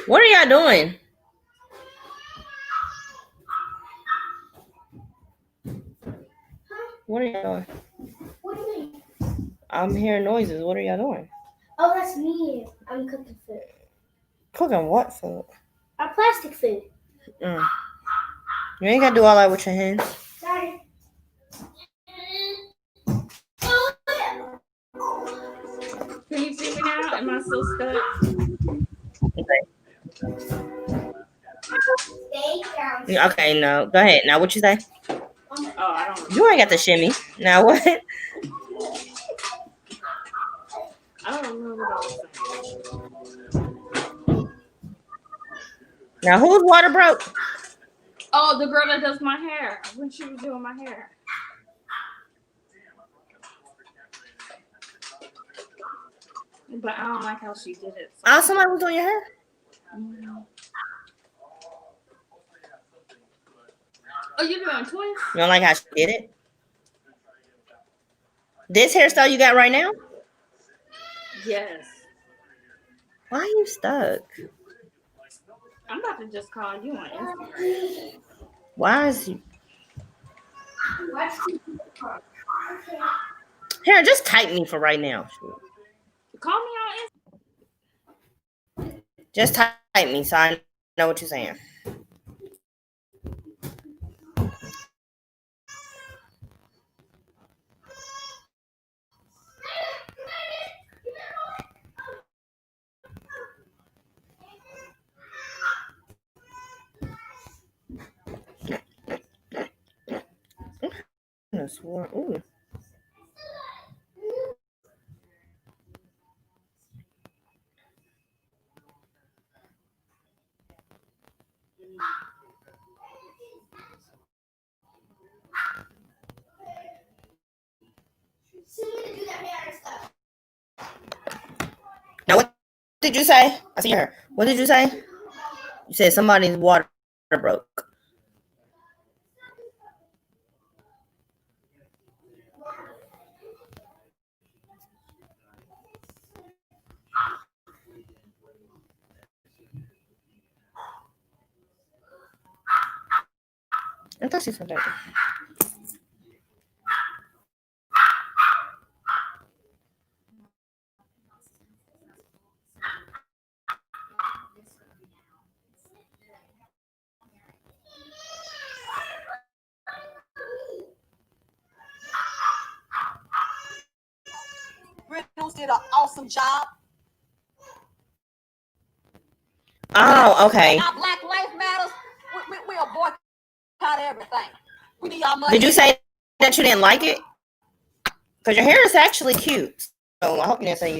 What are y'all doing? What are y'all doing? What do you mean? I'm hearing noises. What are y'all doing? Oh, that's me. I'm cooking food. Cooking what food? Our plastic food. You ain't gotta do all that with your hands. Sorry. Can you see me now? Am I still stuck? Stay down. Okay, no. Go ahead. Now what you say? Oh, I don't know. You ain't got the shimmy. Now what? I don't remember what I was saying. Now whose water broke? Oh, the girl that does my hair when she was doing my hair. But I don't like how she did it. So. Oh, somebody was doing your hair? Mm-hmm. Oh, you doing twist? You don't like how she did it? This hairstyle you got right now? Yes. Why are you stuck? I'm about to just call you on Instagram. Why is you? Here, just type me for right now. Call me on Instagram. Just type me so I know what you're saying. I swear. Ooh. Now, what did you say? I see her. What did you say? You said somebody's water broke. I thought she said that. Reynolds did an awesome job. Oh, okay. Our Black Lives Matters. We'll boycott everything. We need our money. Did you say that you didn't like it? Because your hair is actually cute. So I hope you didn't say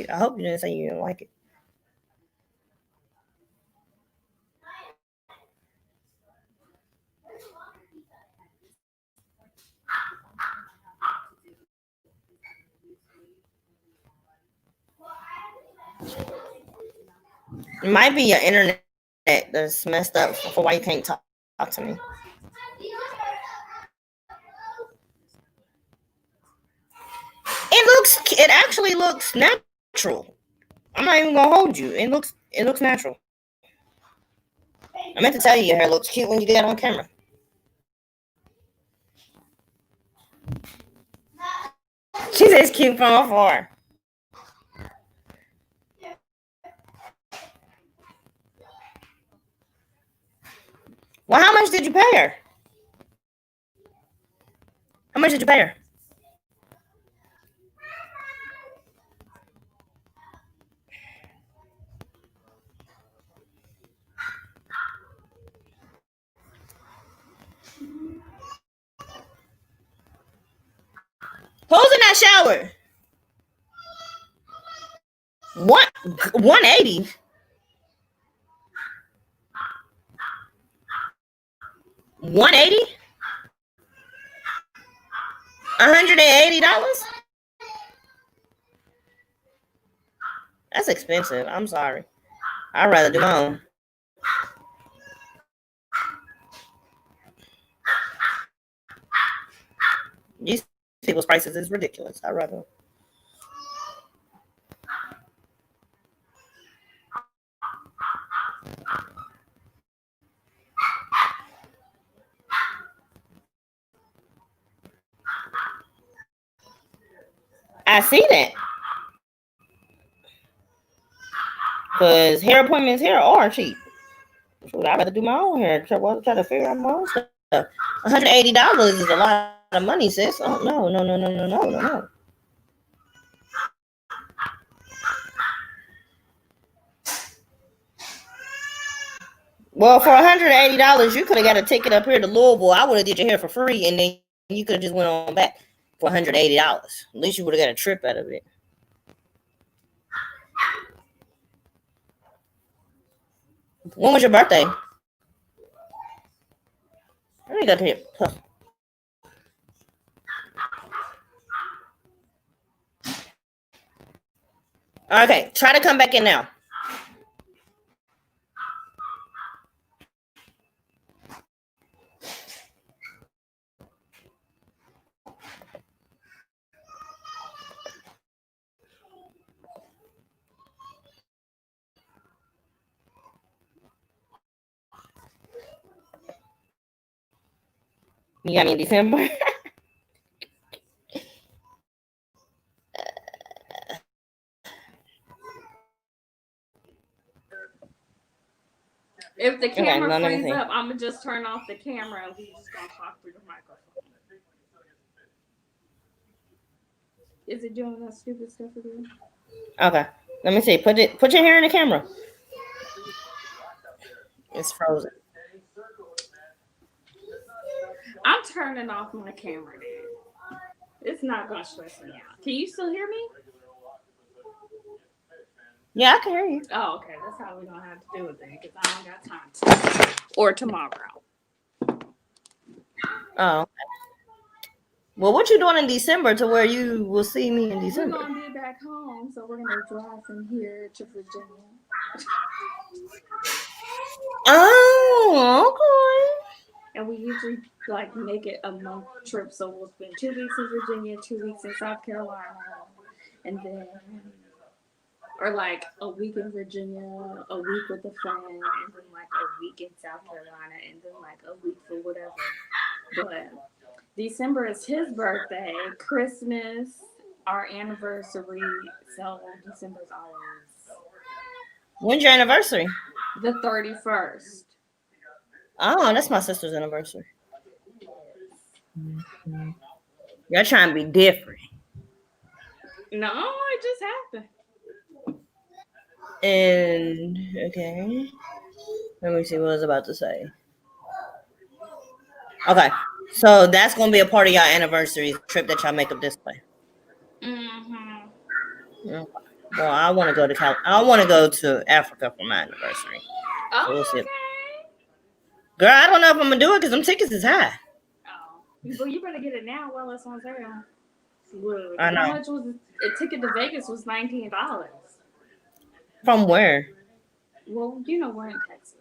you didn't like it. It might be your internet that's messed up for why you can't talk to me. It actually looks natural. I'm not even gonna hold you. It looks natural. I meant to tell you your hair looks cute when you get it on camera. She says cute from afar. Well, how much did you pay her? How much did you pay her? Who's in that shower? 180. $180? $180? That's expensive. I'm sorry. I'd rather do my own. These people's prices is ridiculous. I'd rather. I see that. Because hair appointments here are cheap. I'd rather do my own hair. Try to figure out my own stuff. $180 is a lot of money, sis. Oh, no. Well, for $180, you could have got a ticket up here to Louisville. I would have did your hair for free, and then you could have just went on back for $180. At least you would have got a trip out of it. When was your birthday? Let me go to here. Okay, try to come back in now. You got me in December? If the camera frees up, I'm gonna just turn off the camera and we just gonna talk through the microphone. Is it doing that stupid stuff again? Okay. Let me see. Put your hair in the camera. It's frozen. I'm turning off my camera now. It's not gonna stress me out. Can you still hear me? Yeah, I can hear you. Oh, okay. That's how we're gonna have to do it then, because I don't got time to. Or tomorrow. Oh. Okay. Well, what you doing in December to where you will see me in December? We're gonna be back home, so we're gonna drive from here to Virginia. Oh, okay. And we usually like make it a month trip, so we'll spend 2 weeks in Virginia, 2 weeks in South Carolina, and then, or like a week in Virginia, a week with a friend, and then like a week in South Carolina, and then like a week for whatever. But December is his birthday, Christmas, our anniversary, so December's always. When's your anniversary? The 31st. Oh, that's my sister's anniversary. Mm-hmm. Y'all trying to be different. No, it just happened. And okay, let me see what I was about to say. Okay, so that's gonna be a part of y'all anniversary trip that y'all make up this way. Mm-hmm. Okay. Well, I want to go to I want to go to Africa for my anniversary. Oh, so we'll see. okay. Girl, I don't know if I'm gonna do it because them tickets is high. Oh, well, you better get it now while it's on sale. Look, I know. How much was a ticket to Vegas? Was $19. From where? Well, you know we're in Texas.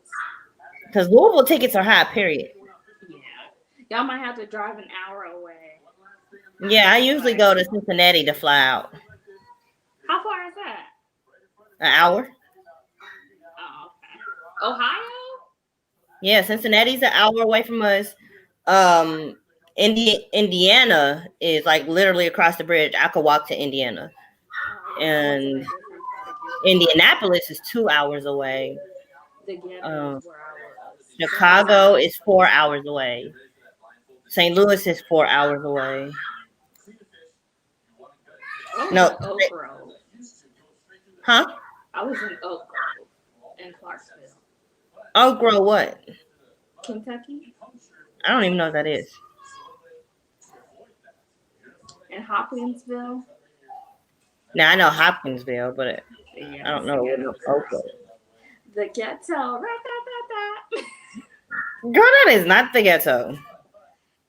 Because Louisville tickets are high, period. Yeah. Y'all might have to drive an hour away. Yeah, I usually go to Cincinnati to fly out. How far is that? An hour. Oh, okay. Ohio? Yeah, Cincinnati's an hour away from us. Indiana is like literally across the bridge. I could walk to Indiana. And Indianapolis is 2 hours away. The Ghetto is where I was. Chicago is 4 hours away. St. Louis is 4 hours away. No. Oak Grove. Huh? I was in Oak Grove in Clarksville. Oak Grove what? Kentucky? I don't even know what that is. In Hopkinsville? Now I know Hopkinsville, but Yeah, I don't know what Oak Grove. The Ghetto. Girl, that is not the ghetto.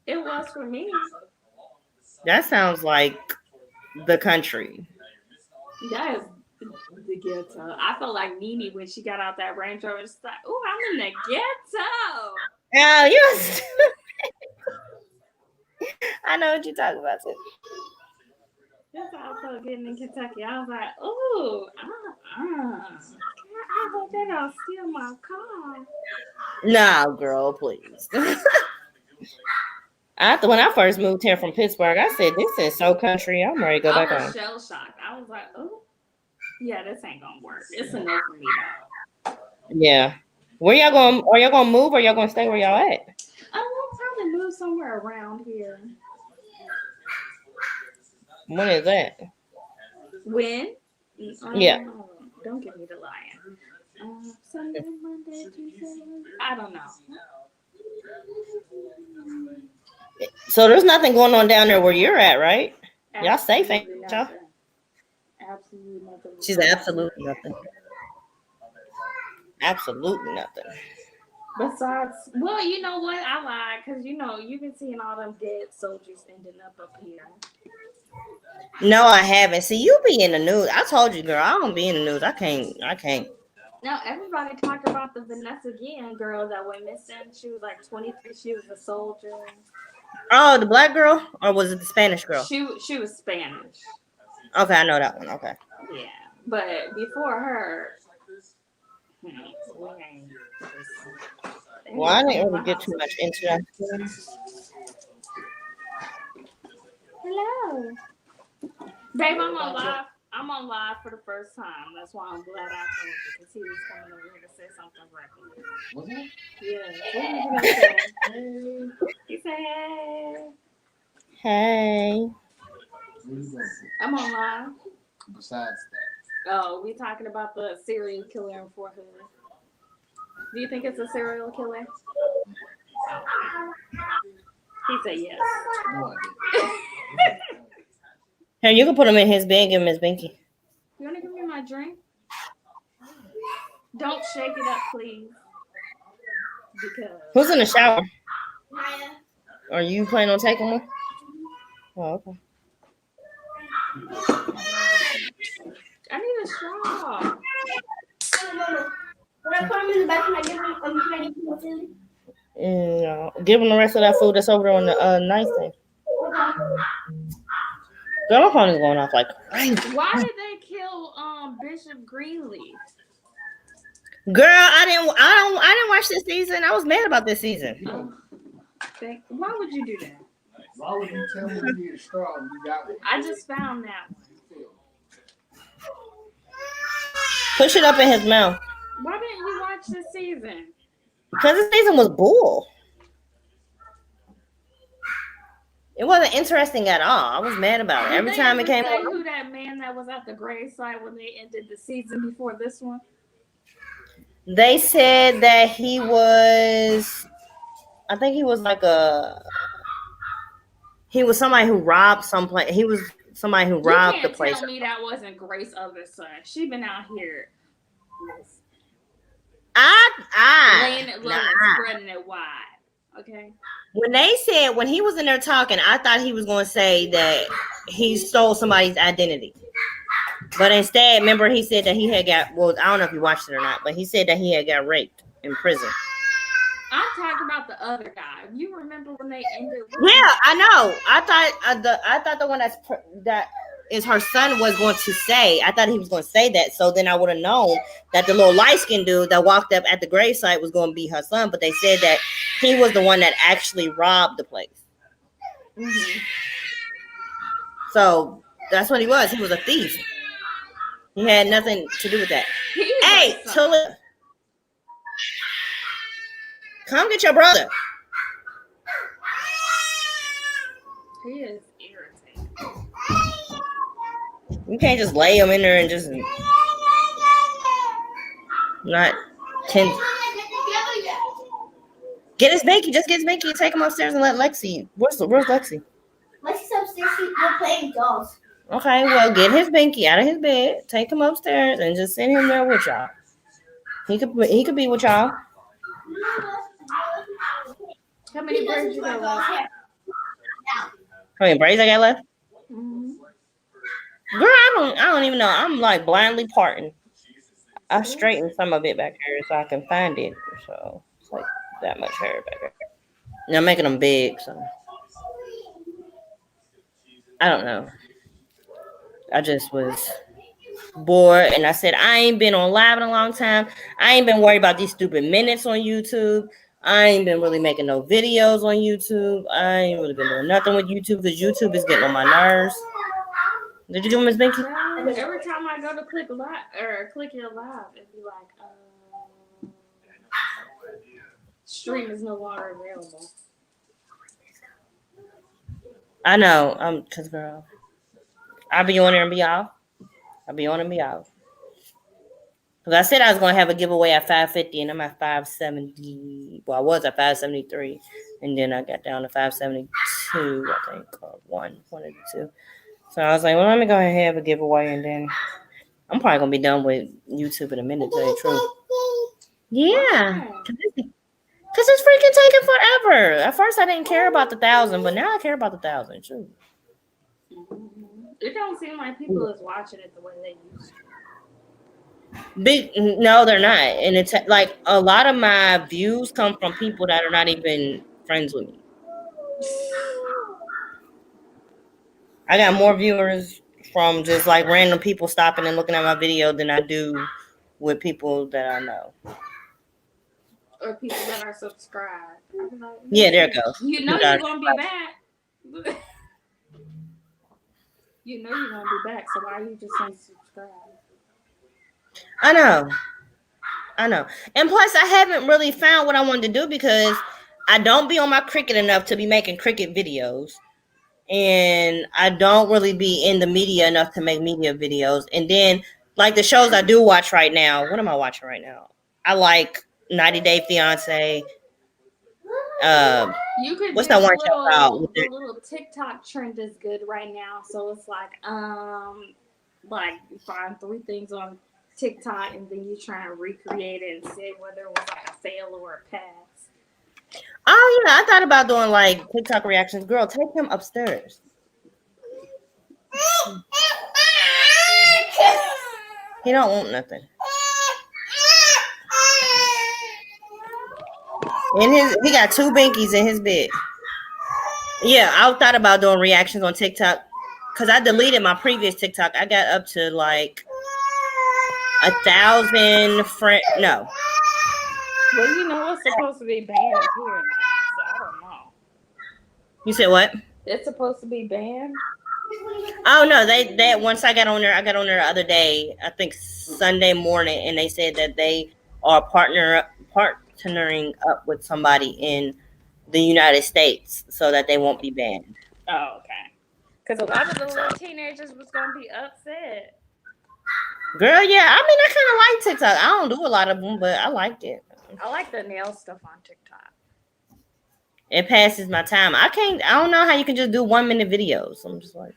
It was for me. That sounds like the country. That is the ghetto. I felt like Nene when she got out that Range Rover. She's like, "Ooh, I'm in the ghetto." Yeah, you stupid. I know what you're talking about too. That's how I felt getting in Kentucky. I was like, "Ooh, I hope they don't steal my car." Nah, girl, please. When I first moved here from Pittsburgh, I said, "This is so country. I'm ready to go back I was home." shell shocked. I was like, "Oh, yeah, this ain't gonna work. It's a no for me though." Yeah. Where y'all going? Are y'all gonna move or y'all gonna stay where y'all at? We'll probably move somewhere around here. When is that? When? Yeah. Don't give me the lion. Sunday, Monday, Tuesday. I don't know. So there's nothing going on down there where you're at, right? Y'all safe, ain't Absolutely y'all? nothing. Absolutely nothing. She's absolutely nothing. Absolutely nothing. Besides, well, you know what? I lied because you've been seeing all them dead soldiers ending up here. No, I haven't. See, you be in the news. I told you, girl, I don't be in the news. I can't. Now everybody talked about the Vanessa Guillen girl that went missing. She was like 23. She was a soldier. Oh, the black girl, or was it the Spanish girl? She was Spanish. Okay, I know that one. Okay. Yeah, but before her, Well, I didn't really get too much into that. Hello, babe. I'm on live for the first time. That's why I'm glad I told you because he was coming over here to say something reckless. Was it? Yeah. What was you gonna say? He said, "Hey." Hey. Where you going? I'm on live. Besides that. Oh, we talking about the serial killer in Fort Hood. Do you think it's a serial killer? He said yes. No idea. Hey, you can put him in his bag and Miss Binky. You want to give me my drink? Don't shake it up, please. Because Who's in the shower? Maya. Are you planning on taking one? Oh, okay. I need a straw. When I put him in the bathroom, I give him can I give him the food? No. Give him the rest of that food that's over there on the nightstand. Girl, my phone is going off like crazy. Why did they kill Bishop Greenleaf? Girl, I didn't watch this season. I was mad about this season. Why would you do that? Why would you tell me you need a straw and you got one? I just found that one. Push it up in his mouth. Why didn't you watch this season? Because this season was bull. It wasn't interesting at all. I was mad about it. Every Did they time it ever came say on. who that man that was at the gravesite when they ended the season before this one? They said that he was, I think he was like he was somebody who robbed some place. He was somebody who robbed the place. You can't tell me that wasn't Grace other son. She been out here laying it low and spreading it wide. Okay. When he was in there talking, I thought he was going to say that he stole somebody's identity. But instead, remember, he said that he had got, well, I don't know if you watched it or not, but he said that he had got raped in prison. I'm talking about the other guy. You remember when they ended? Yeah, I know. I thought the one that is her son was going to say. I thought he was going to say that. So then I would have known that the little light skinned dude that walked up at the gravesite was going to be her son. But they said that he was the one that actually robbed the place. Mm-hmm. So that's what he was. He was a thief. He had nothing to do with that. Hey, Tula, come get your brother. He is irritating. You can't just lay him in there and just not tend. Get his Binky. Just get his Binky and take him upstairs and let Lexi. Where's Lexi? Lexi's upstairs. We're playing dolls. Okay, well, get his Binky out of his bed, take him upstairs, and just send him there with y'all. He could be with y'all. How many braids you got left? How many braids I got left? Mm-hmm. Girl, I don't even know. I'm like blindly parting. I straightened some of it back here so I can find it. So it's like that much hair back here. And I'm making them big, so I don't know. I just was bored, and I said I ain't been on live in a long time. I ain't been worried about these stupid minutes on YouTube. I ain't been really making no videos on YouTube. I ain't really been doing nothing with YouTube because YouTube is getting on my nerves. Did you do Miss Binky? Every time I go to click live or click your live, it'd be like, stream is no longer available. I know. Cause girl, I'll be on there and be off. I'll be on and be off. Cause I said I was gonna have a giveaway at 550, and I'm at 570. Well, I was at 573, and then I got down to 572. I think, or one of the two. So I was like, well, let me go ahead and have a giveaway, and then I'm probably gonna be done with YouTube in a minute, to tell you the truth. Yeah, cause it's freaking taking forever. At first, I didn't care about the 1,000, but now I care about the 1,000. True. It don't seem like people is watching it the way they used to. No, they're not, and it's like a lot of my views come from people that are not even friends with me. I got more viewers from just like random people stopping and looking at my video than I do with people that I know. Or people that are subscribed. Yeah, there it goes. You know you're gonna be back. You know you're gonna be back, so why are you just unsubscribe? I know. And plus, I haven't really found what I wanted to do because I don't be on my Cricut enough to be making Cricut videos. And I don't really be in the media enough to make media videos. And then, like the shows I do watch right now, what am I watching right now? I like 90 Day Fiance. You could what's that one show called? The little TikTok trend is good right now. So it's like you find 3 things on TikTok and then you try and recreate it and say whether it was like a fail or a pass. Oh yeah, I thought about doing like TikTok reactions. Girl, take him upstairs. He don't want nothing. He got 2 Binkies in his bed. Yeah, I thought about doing reactions on TikTok because I deleted my previous TikTok. I got up to like 1,000 friends. No. Well, you know it's supposed to be banned here now, so I don't know. You said what? It's supposed to be banned. Oh no, they once I got on there the other day, I think Sunday morning, and they said that they are partnering up with somebody in the United States so that they won't be banned. Oh, okay. Because a lot of the little teenagers was gonna be upset. Girl, yeah, I mean, I kind of like TikTok. I don't do a lot of them, but I like it. I like the nail stuff on TikTok. It passes my time. I don't know how you can just do 1-minute videos. I'm just like,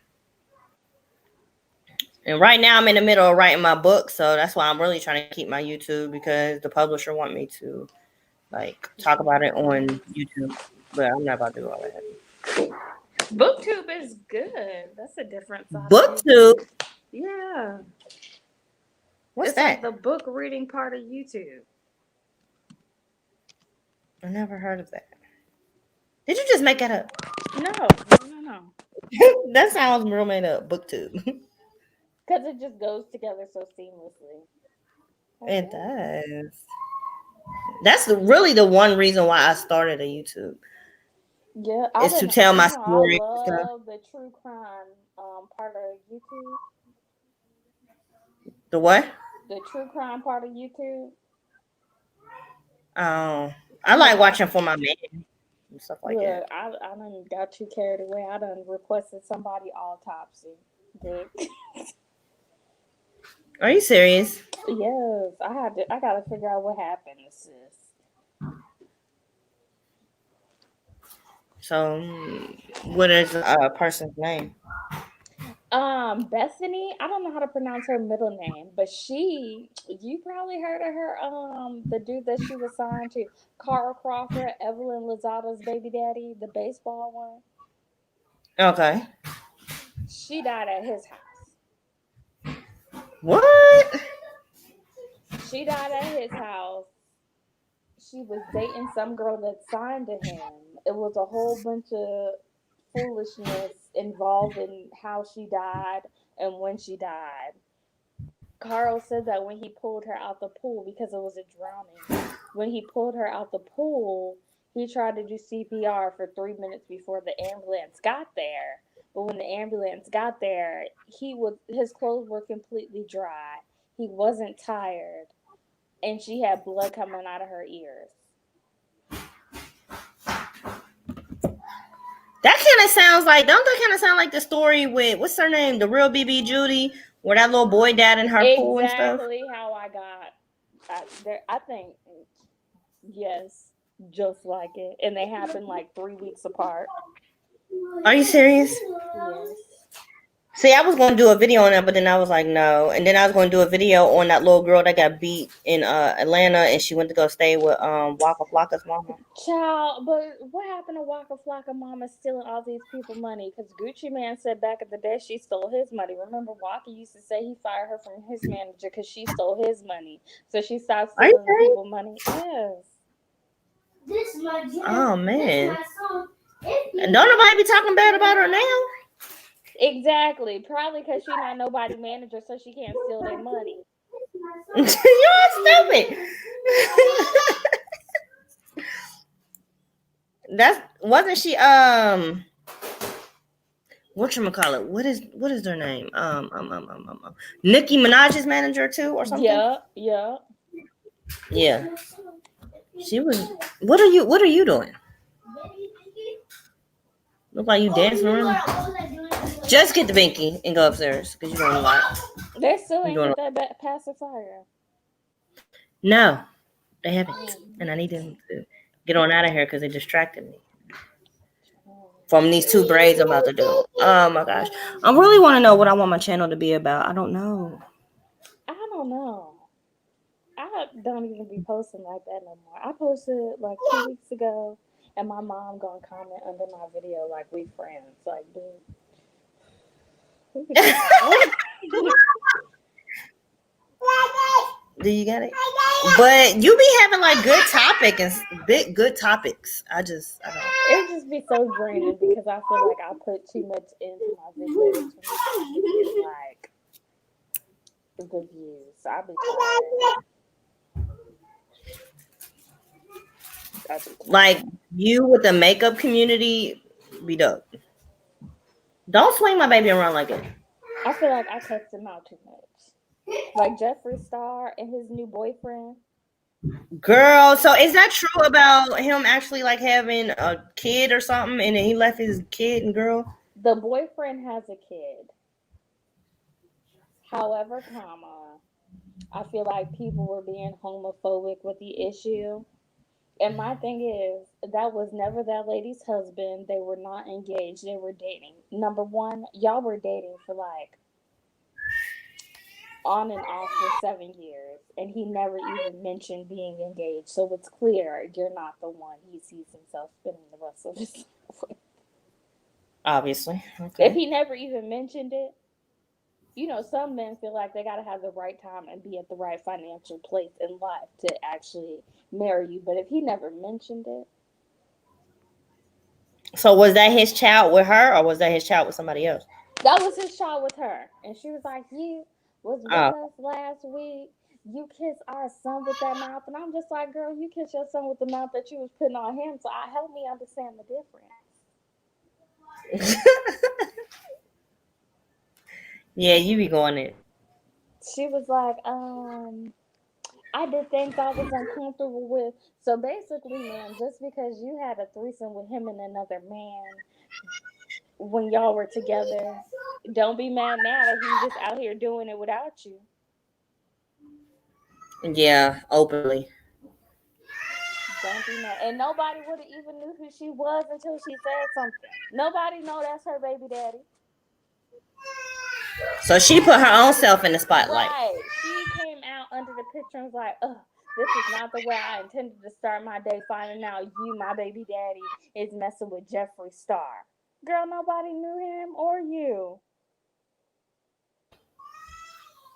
and right now I'm in the middle of writing my book, so that's why I'm really trying to keep my YouTube because the publisher want me to like talk about it on YouTube, but I'm not about to do all that. BookTube is good. That's a different side. BookTube. Yeah. What's It's that? like the book reading part of YouTube. I never heard of that. Did you just make that up? No. That sounds real made up. BookTube. Because it just goes together so seamlessly. It does. That's really the one reason why I started a YouTube. Yeah, Is to tell my story. I love the true crime part of YouTube. The what? The true crime part of YouTube. Oh, I like watching for my man and stuff like that. I done got too carried away. I done requested somebody autopsy. Are you serious? Yes, I gotta figure out what happened to sis. So, what is a person's name? Bethany, I don't know how to pronounce her middle name, but you probably heard of her, the dude that she was signed to, Carl Crawford, Evelyn Lozada's baby daddy, the baseball one. Okay. She died at his house. What? She died at his house. She was dating some girl that signed to him. It was a whole bunch of foolishness involved in how she died and when she died. Carl said that when he pulled her out the pool, because it was a drowning, when he pulled her out the pool, he tried to do CPR for 3 minutes before the ambulance got there. But when the ambulance got there, his clothes were completely dry. He wasn't tired, and she had blood coming out of her ears. That kind of sounds like, don't that kind of sound like the story with, what's her name? The real BB Judy, where that little boy died in her pool and stuff? Exactly how I got there. I think, yes, just like it. And they happened like 3 weeks apart. Are you serious? Yes. See, I was going to do a video on that, but then I was like, no. And then I was going to do a video on that little girl that got beat in Atlanta, and she went to go stay with Waka Flocka's mama. Child, but what happened to Waka Flocka mama stealing all these people money? Because Gucci Man said back in the day she stole his money. Remember, Waka used to say he fired her from his manager because she stole his money. So she stopped stealing people money. Yes. This is my gym. Oh, man. This is my song. And don't nobody be talking bad about her now? Exactly. Probably because she's not nobody manager, so she can't steal their money. You're stupid. Wasn't she whatchamacallit? What is their name? Nicki Minaj's manager too, or something? Yeah. She was. What are you doing? Look like you dancing around. Just get the binky and go upstairs because you're doing a lot. They still ain't get that pacifier. No, they haven't, and I need them to get on out of here because they distracted me from these 2 braids I'm about to do. Oh my gosh, I really want to know what I want my channel to be about. I don't know. I don't even be posting like that no more. I posted like 2 weeks ago, and my mom gonna comment under my video like we friends. Like, dude. Do you get it? But you be having like good topics. I don't. It just be so draining because I feel like I put too much into my videos to like the views. So I be tired. Like you with the makeup community, be dope. Don't swing my baby around like that. I feel like I cussed him out too much. Like Jeffree Star and his new boyfriend. Girl, so is that true about him actually like having a kid or something, and then he left his kid and girl? The boyfriend has a kid. However, I feel like people were being homophobic with the issue. And my thing is, that was never that lady's husband. They were not engaged. They were dating. Number one, y'all were dating for like on and off for 7 years. And he never even mentioned being engaged. So it's clear you're not the one he sees himself spending the rest of his life with. Obviously. Okay. If he never even mentioned it, you know, some men feel like they gotta have the right time and be at the right financial place in life to actually marry you. But if he never mentioned it, So was that his child with her, or was that his child with somebody else? that was his child with her. And she was like, "You was with Oh, us last week. You kissed our son with that mouth." And I'm just like, "Girl, you kissed your son with the mouth that you was putting on him." So help me understand the difference. yeah, you be going it. She was like, I did things I was uncomfortable with. So basically, man, just because you had a threesome with him and another man when y'all were together, don't be mad now that he's just out here doing it without you. Yeah, openly. Don't be mad. And nobody would have even knew who she was until she said something. Nobody know that's her baby daddy. So she put her own self in the spotlight. Right. She came out under the picture and was like, ugh, this is not the way I intended to start my day, finding out you, my baby daddy, is messing with Jeffree Star. Girl, nobody knew him or you.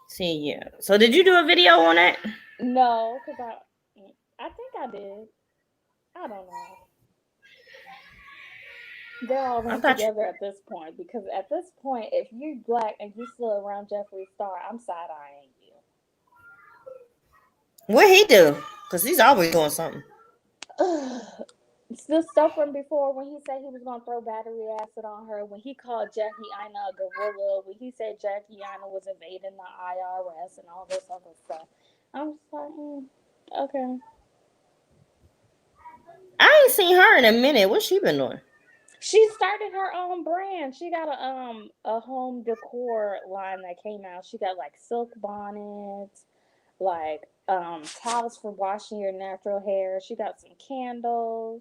See, yeah. So did you do a video on that? No, because I think I did. I don't know. They're all I run thought you. together at this point, because at this point, if you black and you still around Jeffree Star, I'm side-eyeing you. What he do? Because he's always doing something. It's the stuff from before when he said he was going to throw battery acid on her, when he called Jackie Aina a gorilla, when he said Jackie Aina was evading the IRS and all this other stuff. I'm just like, okay. I ain't seen her in a minute. What's she been doing? She started her own brand. She got a home decor line that came out. She got like silk bonnets, like towels for washing your natural hair. She got some candles.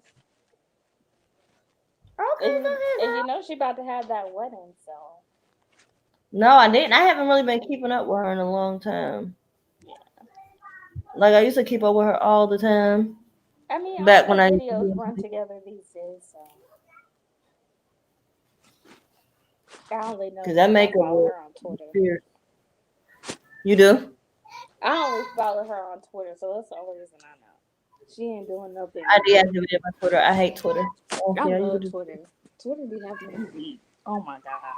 Okay, go And ahead. you know she about to have that wedding, so. No, I didn't. I haven't really been keeping up with her in a long time. Yeah. Like I used to keep up with her all the time. I mean, Back all when her I videos run together these days, so. I only know because that because I makeup follow was her on Twitter. weird. You do? I only follow her on Twitter, so that's the only reason I know. She ain't doing nothing. I deactivated my Twitter. I hate Twitter. Oh, I yeah, love Twitter. Twitter be having me. Oh my god.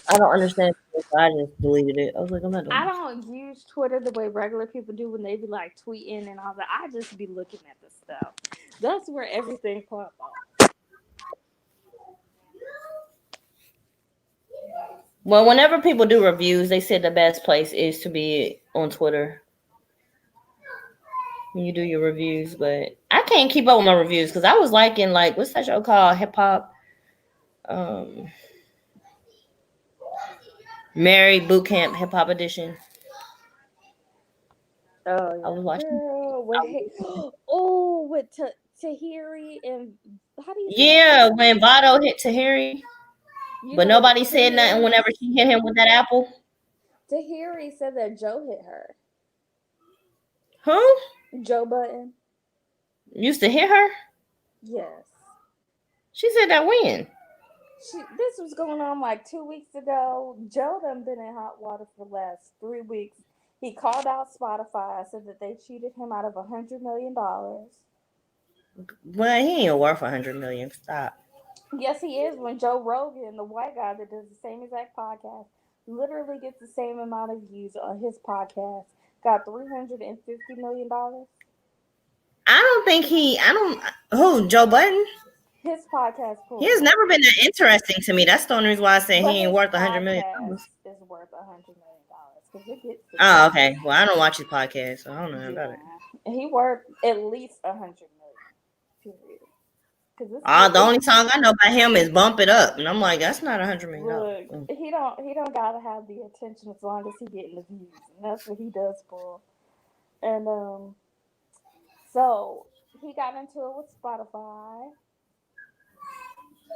I don't understand. So I just deleted it. I was like, I'm not doing I this. don't use Twitter the way regular people do when they be like tweeting and all that. I just be looking at the stuff. That's where everything pop up. Well, whenever people do reviews, they say the best place is to be on Twitter when you do your reviews. But I can't keep up with my reviews because I was liking what's that show called? Hip Hop. Mary Boot Camp Hip Hop Edition. Oh I was yeah, watching. girl. With Tahiri and how do you say Yeah, when Vado hit Tahiri, You but know, nobody said nothing whenever she hit him with that apple. Tahiri said that Joe hit her. Who? Joe Button. Used to hit her? Yes. She said that when? This was going on like 2 weeks ago. Joe done been in hot water for the last 3 weeks. He called out Spotify, said that they cheated him out of $100 million. Well, he ain't worth $100 million. Stop. Yes, he is. When Joe Rogan, the white guy that does the same exact podcast, literally gets the same amount of views on his podcast, got $350 million. I don't think who, Joe Budden? His podcast He has never been that interesting to me. That's the only reason why I say he ain't worth $100 million. Is worth $100 million because it gets. Oh, okay. Well, I don't watch his podcast, so I don't know about it. He worth at least $100 million. Period. The only song I know by him is "Bump It Up," and I'm like, that's not $100 million. Look, he don't gotta have the attention as long as he getting the views, and that's what he does for. And so he got into it with Spotify.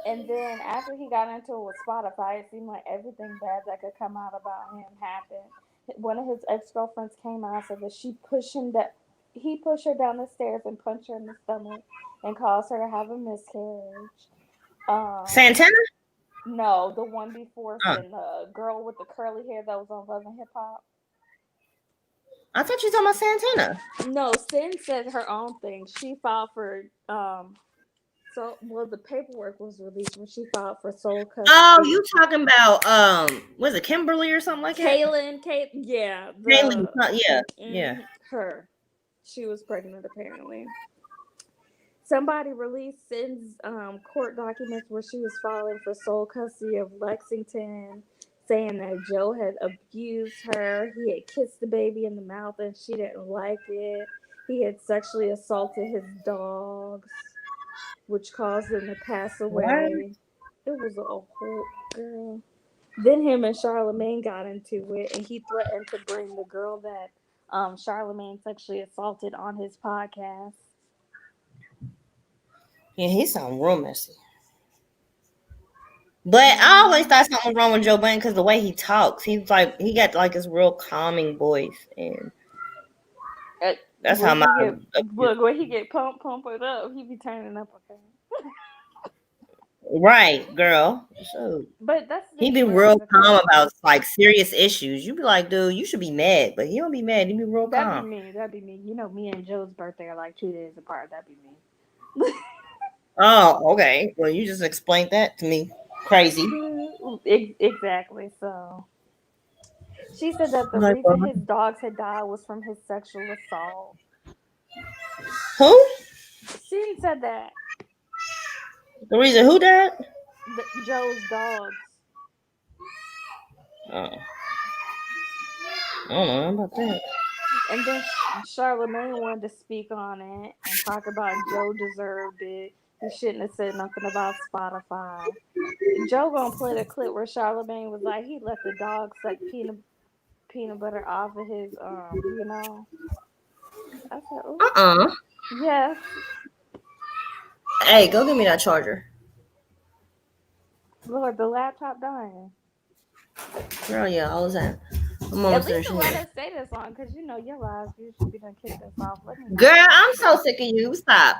And then after he got into it with Spotify, it seemed like everything bad that could come out about him happened. One of his ex-girlfriends came out and said that he pushed her down the stairs and punched her in the stomach and caused her to have a miscarriage. Santana? No, the one before Oh. Sin, the girl with the curly hair that was on Love and Hip Hop. I thought you were talking about Santana. No, Sin said her own thing. She filed for the paperwork was released when she filed for sole custody. Oh, you talking about was it Kimberly or something like that? Kate, yeah, Kaylin, yeah. her. She was pregnant apparently. Somebody released Sin's court documents where she was filing for sole custody of Lexington, saying that Joe had abused her. He had kissed the baby in the mouth and she didn't like it. He had sexually assaulted his dogs, which caused them to pass away. It was a whole girl. Then him and Charlamagne got into it, and he threatened to bring the girl that Charlamagne sexually assaulted on his podcast. Yeah, he sounds real messy. But I always thought something was wrong with Joe Budden because the way he talks, he got like this real calming voice, and that's how Look, when he get pump it up, he be turning up. Okay. Right, girl. So, but he be real calm about like serious issues. You be like, dude, you should be mad, but he don't be mad. He be real calm. That'd be me. You know, me and Joe's birthday are like 2 days apart. That'd be me. Oh, okay. Well, you just explained that to me. Crazy. Exactly. So she said that the reason his dogs had died was from his sexual assault. Who? She said that. The reason who died? Joe's dogs. Oh. I don't know about that. And then Charlamagne wanted to speak on it and talk about Joe deserved it. He shouldn't have said nothing about Spotify. Joe gonna play the clip where Charlamagne was like, he let the dog suck peanut butter off of his you know. I said, ooh. Yes. Hey, go give me that charger. Lord, the laptop dying. Girl, yeah, all the time. At least to let us stay this long, because you know your lives you should be done kicked us off. Girl, I'm so sick of you. Stop.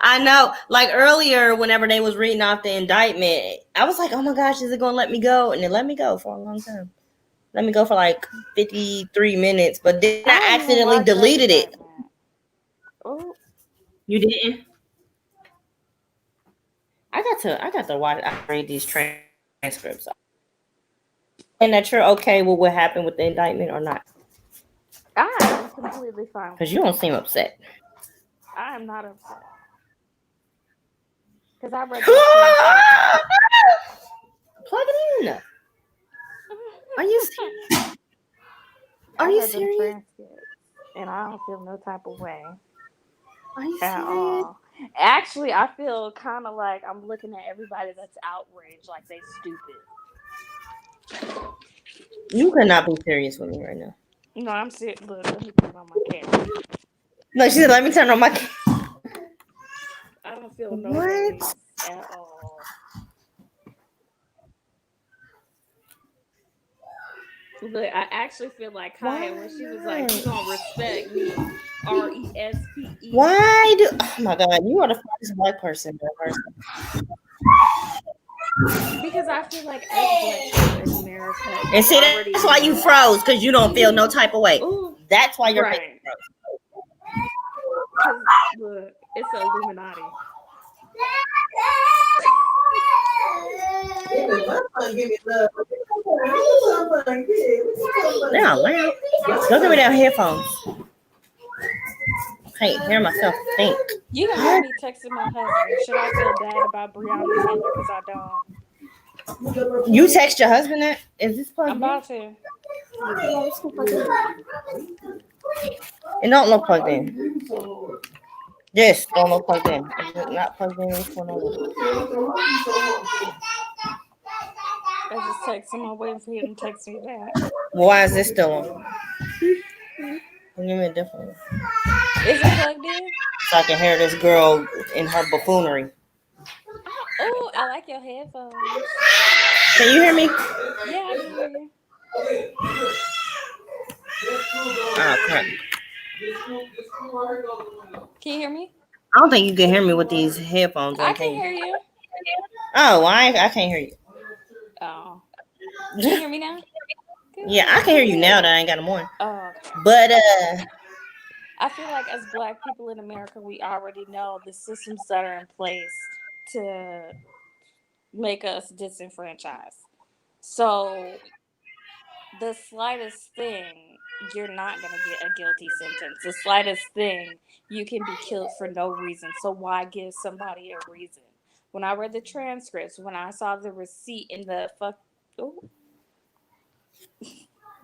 I know. Like earlier, whenever they was reading off the indictment, I was like, oh my gosh, is it gonna let me go? And it let me go for a long time. Let me go for like 53 minutes, but then I accidentally deleted it. Oh. You didn't? I got to watch. I read these transcripts, and that you're okay with what happened with the indictment or not? I am completely fine. Because you don't seem upset. I am not upset. Because I read. Plug it in. Are you serious? Are you serious? And I don't feel no type of way. Are you at serious? all. Actually, I feel kind of like I'm looking at everybody that's outraged, like they stupid. You cannot be serious with me right now. No, I'm serious. Look, let me turn on my camera. No, she said, let me turn on my camera. I don't feel no way at all. Look, I actually feel like Kaya when she was like, "You gonna respect me?" RESPE. Why do? Oh my God, you are the first black person ever. Because I feel like as black people in America, and see that's why you froze because you don't feel no type of way. Ooh, that's why you're right. Froze. Look, it's Illuminati. Now, loud. Don't give me that headphones. I can't hear myself think. You don't have me texting my husband. Should I feel bad about Breonna Taylor because I don't? You text your husband that? Is this plugged in? I'm about to. It don't look plugged in. Yes, don't look plugged in. Is it not plugged in? What's going on? I just text him. I'm waiting for him to text me back. Why is this still on? Give me a different one. Is it plugged in? So I can hear this girl in her buffoonery. Oh, I like your headphones. Can you hear me? Yeah, I can hear you. Oh, crap. Can you hear me? I don't think you can hear me with these headphones I on. can hear you. Oh, well, I can't hear you. Oh, can you hear me now? Good. Yeah, I can hear you now that I ain't got them on. Oh, okay. But I feel like as Black people in America, we already know the systems that are in place to make us disenfranchised. So the slightest thing, you're not going to get a guilty sentence. The slightest thing, you can be killed for no reason. So why give somebody a reason? When I read the transcripts, when I saw the receipt in the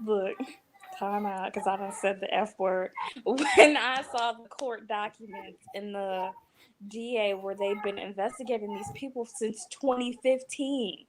look, time out, because I done said the F word. When I saw the court documents in the DA where they've been investigating these people since 2015,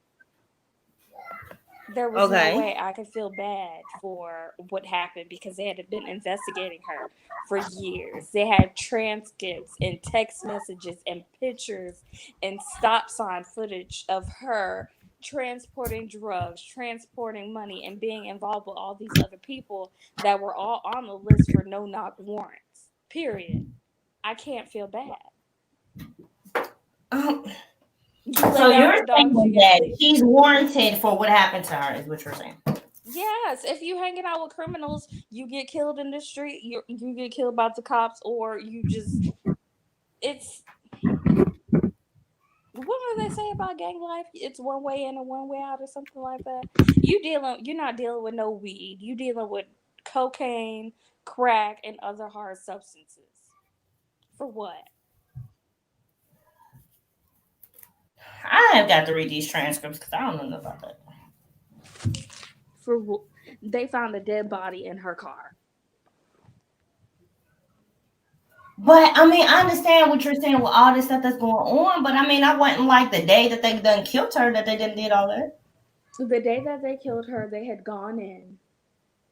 there was no way I could feel bad for what happened because they had been investigating her for years. They had transcripts and text messages and pictures and stop sign footage of her transporting drugs, transporting money, and being involved with all these other people that were all on the list for no-knock warrants. Period. I can't feel bad. so you're saying that she's warranted for what happened to her, is what you're saying? Yes, if you hanging out with criminals, you get killed in the street, you get killed by the cops, or you just what do they say about gang life? It's one way in and one way out, or something like that. You're not dealing with no weed. You dealing with cocaine, crack, and other hard substances. For what? I have got to read these transcripts because I don't know about that. They found a dead body in her car. But I mean, I understand what you're saying with all this stuff that's going on. But I mean, I wasn't like the day that they done killed her that they didn't did all that. The day that they killed her, they had gone in.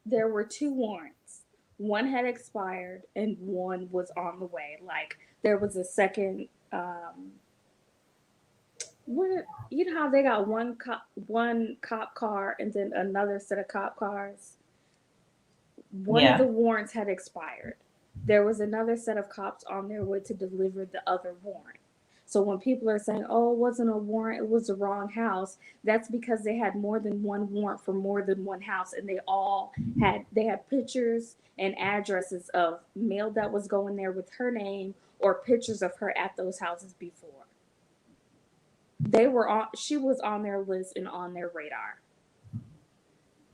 There were 2 warrants. One had expired and one was on the way. Like there was a second. You know how they got one cop car and then another set of cop cars? One of the warrants had expired. There was another set of cops on their way to deliver the other warrant. So when people are saying, oh, it wasn't a warrant, it was the wrong house, that's because they had more than one warrant for more than one house, and they had pictures and addresses of mail that was going there with her name or pictures of her at those houses before. She was on their list and on their radar.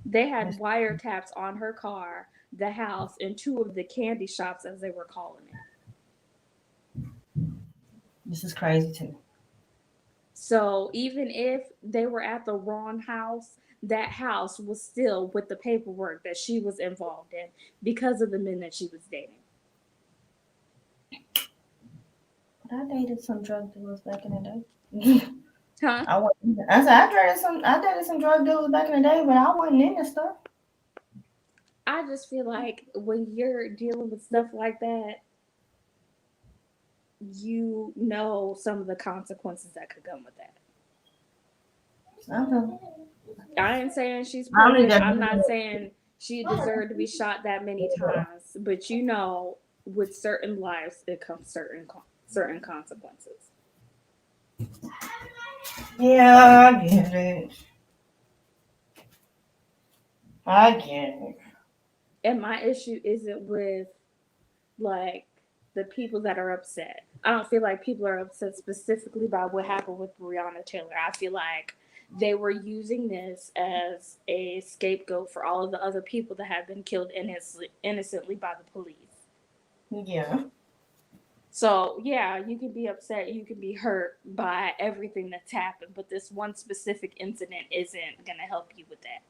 They had wiretaps on her car, the house, and 2 of the candy shops, as they were calling it. This is crazy too. So even if they were at the wrong house, that house was still with the paperwork that she was involved in because of the men that she was dating. I dated some drug dealers back in the day. Huh? I dated some drug dealers back in the day, but I wasn't in this stuff. I just feel like when you're dealing with stuff like that, you know some of the consequences that could come with that. I ain't saying she's perfect. I'm not saying she deserved to be shot that many times, but you know, with certain lives, it comes certain consequences. Yeah, I get it. I get it. And my issue isn't with like the people that are upset. I don't feel like people are upset specifically by what happened with Breonna Taylor. I feel like they were using this as a scapegoat for all of the other people that have been killed innocently by the police. Yeah. So, yeah, you can be upset, you can be hurt by everything that's happened, but this one specific incident isn't going to help you with that.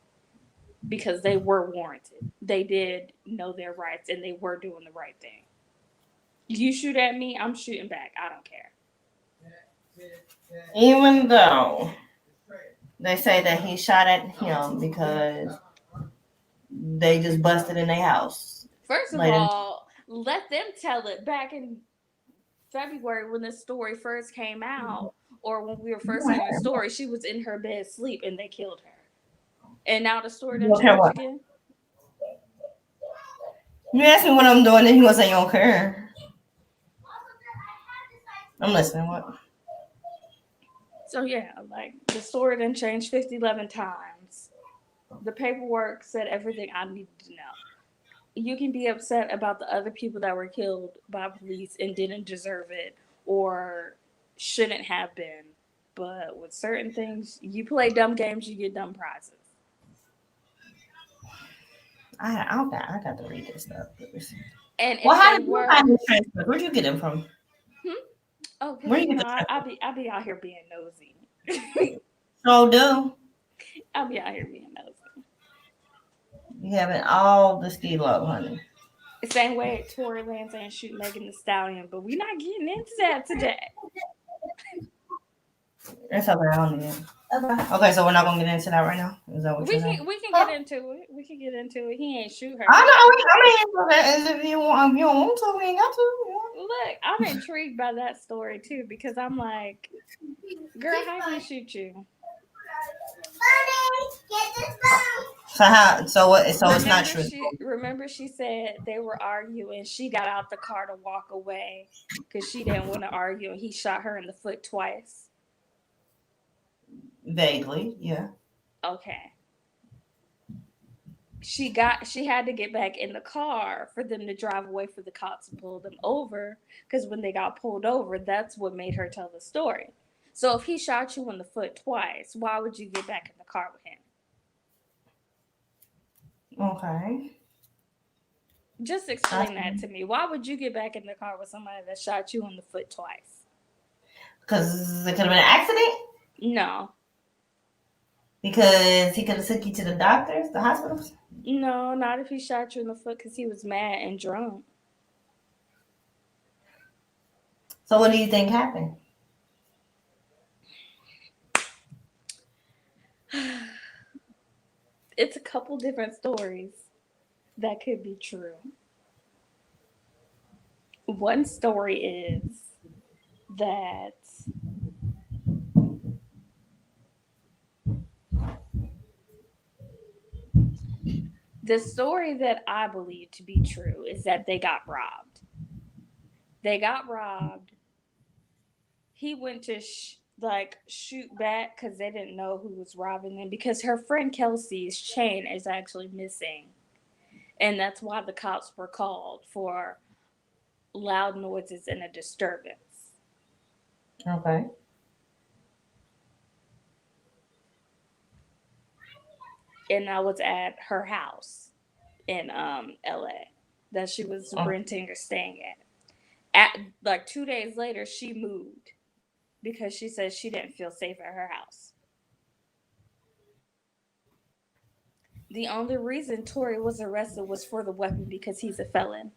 Because they were warranted. They did know their rights and they were doing the right thing. You shoot at me, I'm shooting back. I don't care. Even though they say that he shot at him because they just busted in their house. First of all, let them tell it. Back in February when this story first came out, or when we were first hearing the story, she was in her bed asleep and they killed her. And now the story done changed again? You ask me what I'm doing, then you gonna say you don't care. I'm listening. What? So yeah, like the story done changed 11 times. The paperwork said everything I needed to know. You can be upset about the other people that were killed by police and didn't deserve it or shouldn't have been. But with certain things, you play dumb games, you get dumb prizes. I got to read this stuff. And Well, if how they did you were, find these transcripts? Where'd you get them from? oh, Where because you you get know, the I be out here being nosy. So do I'll be out here being nosy. you having all the ski love, honey? The same way Tory Lanez ain't shoot Megan Thee Stallion, but we're not getting into that today. It's okay. I don't need it. Okay, so we're not gonna get into that right now. Is that what We you're saying? can get into it. We can get into it. He ain't shoot her. I know. I mean, if you want, if you don't want to, we ain't got to. Look, I'm intrigued by that story too because I'm like, girl, how he shoot you? Get this phone. So how? So what? So it's not true. Remember, she said they were arguing. She got out the car to walk away because she didn't want to argue, and he shot her in the foot twice. Vaguely, yeah. Okay. She had to get back in the car for them to drive away for the cops to pull them over because when they got pulled over, that's what made her tell the story. So if he shot you in the foot twice, why would you get back in the car with him? Okay. Just explain that to me. Why would you get back in the car with somebody that shot you in the foot twice? Because it could have been an accident? No. Because he could have took you to the doctors, the hospitals? No, not if he shot you in the foot because he was mad and drunk. So what do you think happened? It's a couple different stories that could be true. One story is that the story that I believe to be true is that they got robbed. They got robbed. He went to shoot back because they didn't know who was robbing them because her friend Kelsey's chain is actually missing. And that's why the cops were called for loud noises and a disturbance. Okay. And I was at her house in LA that she was renting or staying at. Like 2 days later, she moved because she said she didn't feel safe at her house. The only reason Tory was arrested was for the weapon because he's a felon.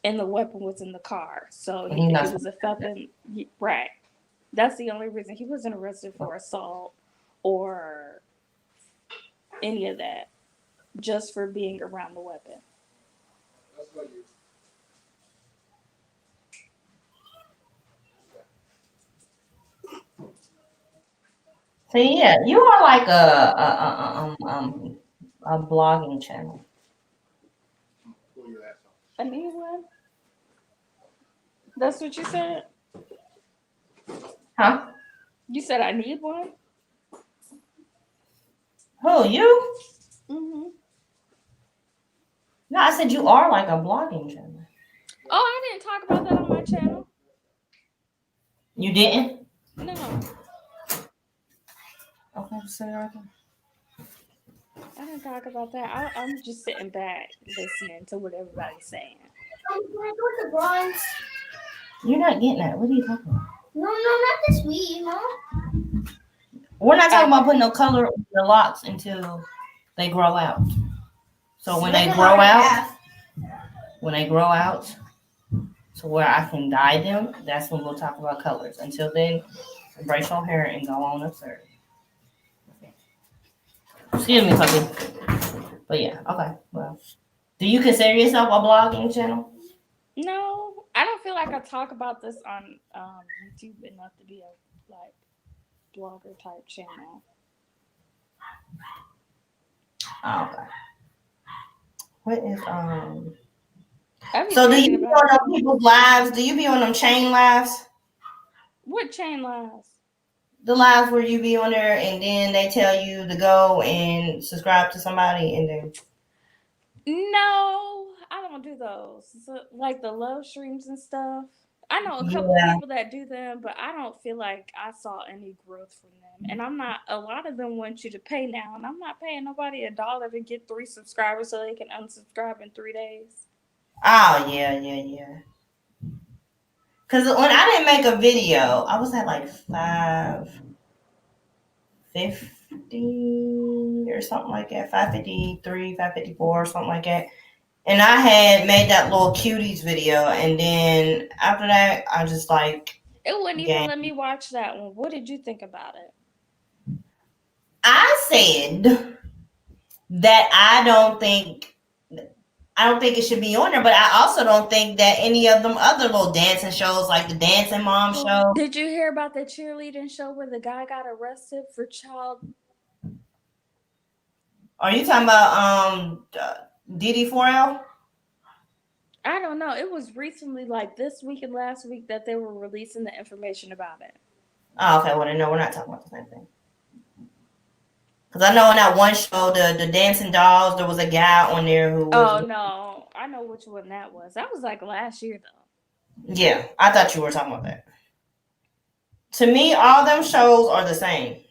And the weapon was in the car. So he was a felon. Right. That's the only reason. He wasn't arrested for assault or any of that. Just for being around the weapon. So yeah, you are like a blogging channel. I need one. That's what you said? Huh? You said I need one? Who, you? Mm-hmm. No, I said you are like a blogging channel. Oh, I didn't talk about that on my channel. You didn't? No. Okay, so you're okay. I didn't talk about that. I'm just sitting back listening to what everybody's saying. Can I go to bronze? You're not getting that. What are you talking about? No, not this week, Mom. We're not talking about putting no color on the locks until they grow out. So when they grow out, to where I can dye them, that's when we'll talk about colors. Until then, embrace your hair and go on upstairs. Excuse me, puppy. But yeah, okay. Well, do you consider yourself a blogging channel? No, I don't feel like I talk about this on YouTube enough to be a blogger type channel. Oh, okay. What is I be So do you thinking be about on them people's lives? Do you be on them chain lives? what chain lies. The lives where you be on there and then they tell you to go and subscribe to somebody and then No, I don't do those. So, like the love streams and stuff. I know a couple yeah. people that do them, but I don't feel like I saw any growth from them. And I'm not. A lot of them want you to pay now, and I'm not paying nobody $1 to get 3 subscribers so they can unsubscribe in 3 days. Oh yeah. Cause when I didn't make a video, I was at like 550 or something like that, 553, 554, something like that. And I had made that little cuties video, and then after that, I just like It wouldn't even game. let me watch that one. What did you think about it? I said that I don't think it should be on there, but I also don't think that any of them other little dancing shows, like the Dancing Mom show. Did you hear about the cheerleading show where the guy got arrested for child? Are you talking about DD4L? I don't know. It was recently, like this week and last week, that they were releasing the information about it. Oh, okay. Well, then no, we're not talking about the same thing. Because I know in that one show, the Dancing Dolls, there was a guy on there who was... Oh, no. I know which one that was. That was like last year, though. Yeah, I thought you were talking about that. To me, all them shows are the same.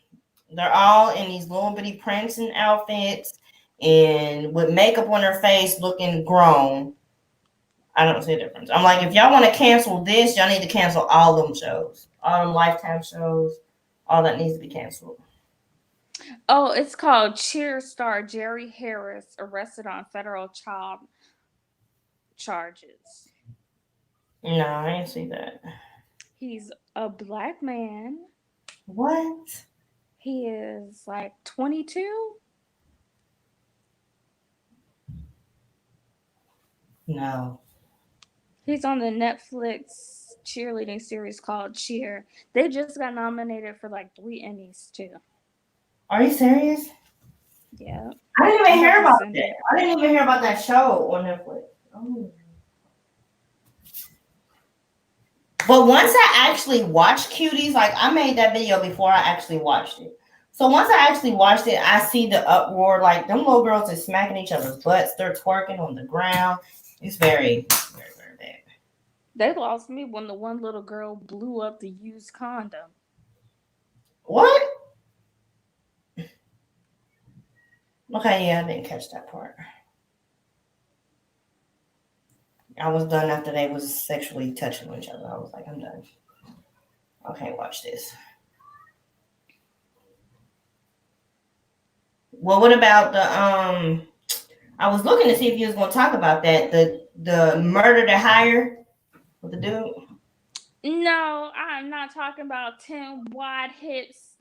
They're all in these little bitty prints and outfits and with makeup on their face looking grown. I don't see a difference. I'm like, if y'all want to cancel this, y'all need to cancel all them shows. All them Lifetime shows. All that needs to be canceled. Oh, it's called Cheer star Jerry Harris arrested on federal child charges. No, I didn't see that. He's a black man. What? He is like 22. No. He's on the Netflix cheerleading series called Cheer. They just got nominated for like 3 Emmys too. Are you serious? Yeah. I didn't even hear about that. I didn't even hear about that show on Netflix. Oh. But once I actually watched Cuties, like I made that video before I actually watched it. So once I actually watched it, I see the uproar. Like them little girls are smacking each other's butts. They're twerking on the ground. It's very, very, very bad. They lost me when the one little girl blew up the used condom. What? Okay, yeah, I didn't catch that part. I was done after they was sexually touching each other. I was like, I'm done. I can't watch this. Well, what about the I was looking to see if you was gonna talk about that. The murder to hire with the dude. No, I'm not talking about 10 wide hips.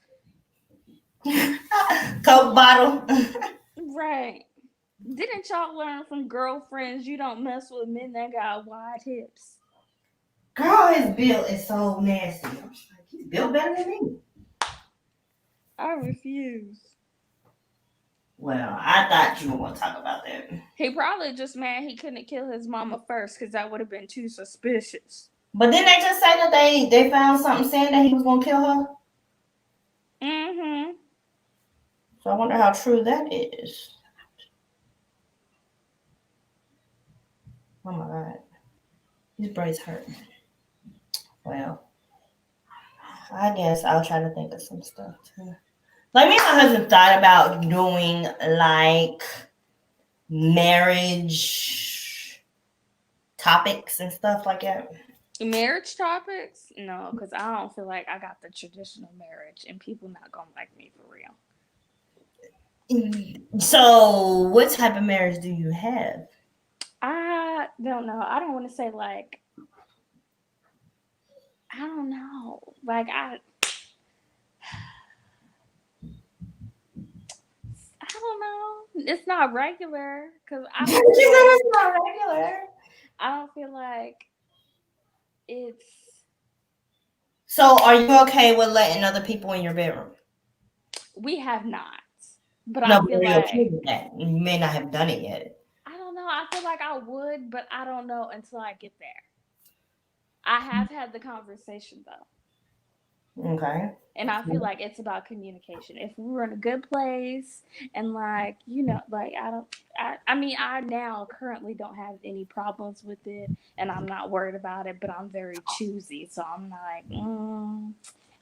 Coke bottle. Right. Didn't y'all learn from Girlfriends you don't mess with men that got wide hips? Girl, his build is so nasty. I'm like, he's built better than me. I refuse. Well, I thought you were gonna talk about that. He probably just mad he couldn't kill his mama first because that would have been too suspicious. But didn't they just say that they found something saying that he was gonna kill her? Mm-hmm. So I wonder how true that is. Oh my God. These braids hurt. Well, I guess I'll try to think of some stuff too. Like me and my husband thought about doing like marriage topics and stuff like that. Marriage topics? No, because I don't feel like I got the traditional marriage and people not gonna like me for real. So what type of marriage do you have? I don't know. I don't want to say like, I don't know. Like I don't know. It's not regular because It's not regular. I don't feel like it's. So are you okay with letting other people in your bedroom? We have not, but No, I but feel are you like okay with that? You may not have done it yet. I don't know. I feel like I would, but I don't know until I get there. I have had the conversation though. Okay. And I feel like it's about communication. If we were in a good place and like, like I mean, I now currently don't have any problems with it and I'm not worried about it, but I'm very choosy. So I'm like,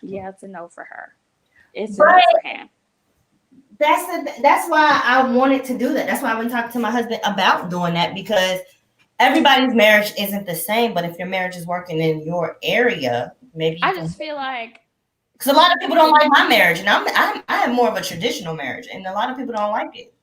yeah, it's a no for her. It's a no for him. That's why I wanted to do that. That's why I've been talking to my husband about doing that, because everybody's marriage isn't the same. But if your marriage is working in your area, maybe I just feel like, because a lot of people don't like my marriage, and I have more of a traditional marriage, and a lot of people don't like it.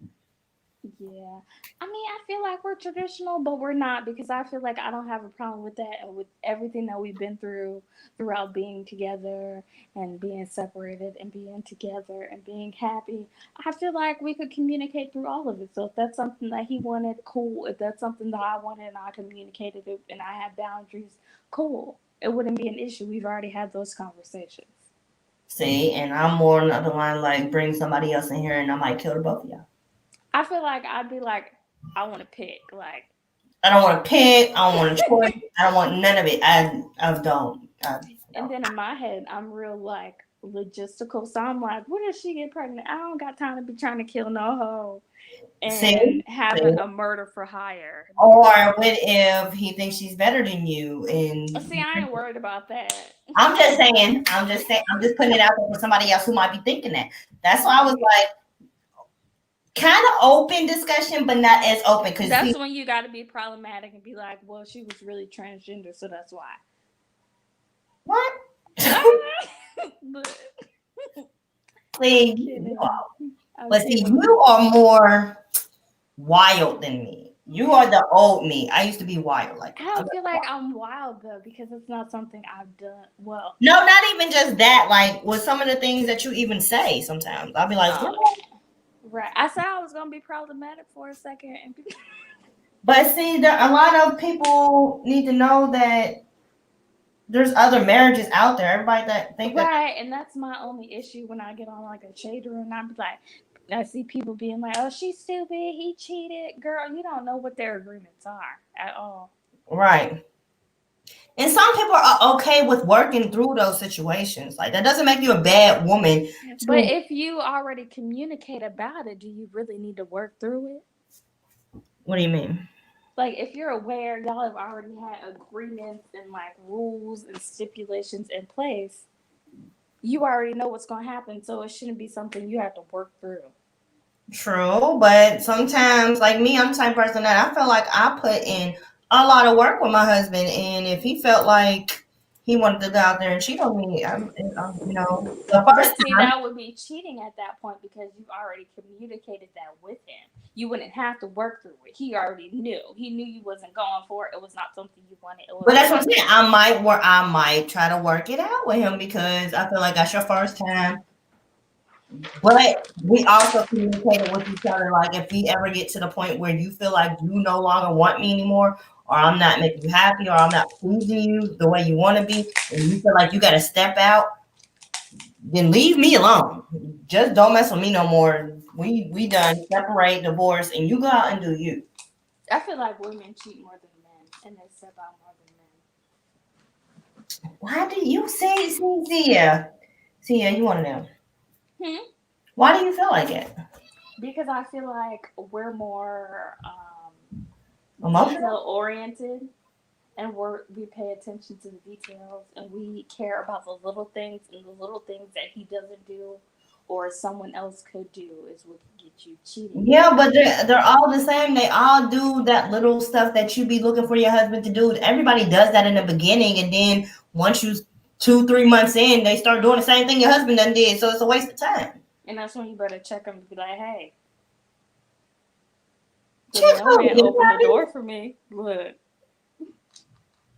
Yeah. I mean, I feel like we're traditional, but we're not, because I feel like I don't have a problem with that, and with everything that we've been through throughout being together and being separated and being together and being happy. I feel like we could communicate through all of it. So if that's something that he wanted, cool. If that's something that I wanted and I communicated it and I had boundaries, cool. It wouldn't be an issue. We've already had those conversations. See, and I'm more on the other line, like bring somebody else in here and I might kill the both of y'all. I feel like I'd be like, I want to pick. Like, I don't want to pick. I don't want to choice. I don't want none of it. I don't. And then in my head, I'm real like logistical. So I'm like, what if she get pregnant? I don't got time to be trying to kill no hoe and having a murder for hire. Or what if he thinks she's better than you? And see, I ain't worried about that. I'm just saying. I'm just putting it out there for somebody else who might be thinking that. That's why I was like, kind of open discussion, but not as open. Because that's when you got to be problematic and be like, well, she was really transgender, so that's why. What? See, you are more wild than me. You are the old me. I used to be wild. Like I don't feel like I'm wild though, because it's not something I've done. Well, no, not even just that. Like with some of the things that you even say, sometimes I'll be like, right. I said I was gonna be problematic for a second, but see, a lot of people need to know that there's other marriages out there. Everybody that think right, and that's my only issue when I get on like a shade room and I'm like, I see people being like, "Oh, she's stupid. He cheated." Girl, you don't know what their agreements are at all. Right. And some people are okay with working through those situations. Like that doesn't make you a bad woman. But if you already communicate about it, do you really need to work through it? What do you mean? Like if you're aware, y'all have already had agreements and like rules and stipulations in place, you already know what's going to happen. So it shouldn't be something you have to work through. True, but sometimes, like me, I'm the type of person that I feel like I put in a lot of work with my husband, and if he felt like he wanted to go out there and cheat on me, the first time, that would be cheating at that point because you've already communicated that with him. You wouldn't have to work through it. He already knew. He knew you wasn't going for it. It was not something you wanted. But that's what I'm saying. I might try to work it out with him because I feel like that's your first time. But we also communicated with each other. Like if we ever get to the point where you feel like you no longer want me anymore, or I'm not making you happy, or I'm not pleasing you the way you want to be, and you feel like you got to step out, then leave me alone. Just don't mess with me no more. We done, separate, divorce, and you go out and do you. I feel like women cheat more than men, and they step out more than men. Why do you say, Sia, you want to know? Why do you feel like it? Because I feel like we're more emotional oriented, and we pay attention to the details, and we care about the little things, and the little things that he doesn't do or someone else could do is what can get you cheating. Yeah, but they're all the same. They all do that little stuff that you be looking for your husband to do. Everybody does that in the beginning, and then once you 2-3 months in, they start doing the same thing your husband done did. So it's a waste of time. And that's when you better check them and be like, hey. Open the door for me. Look.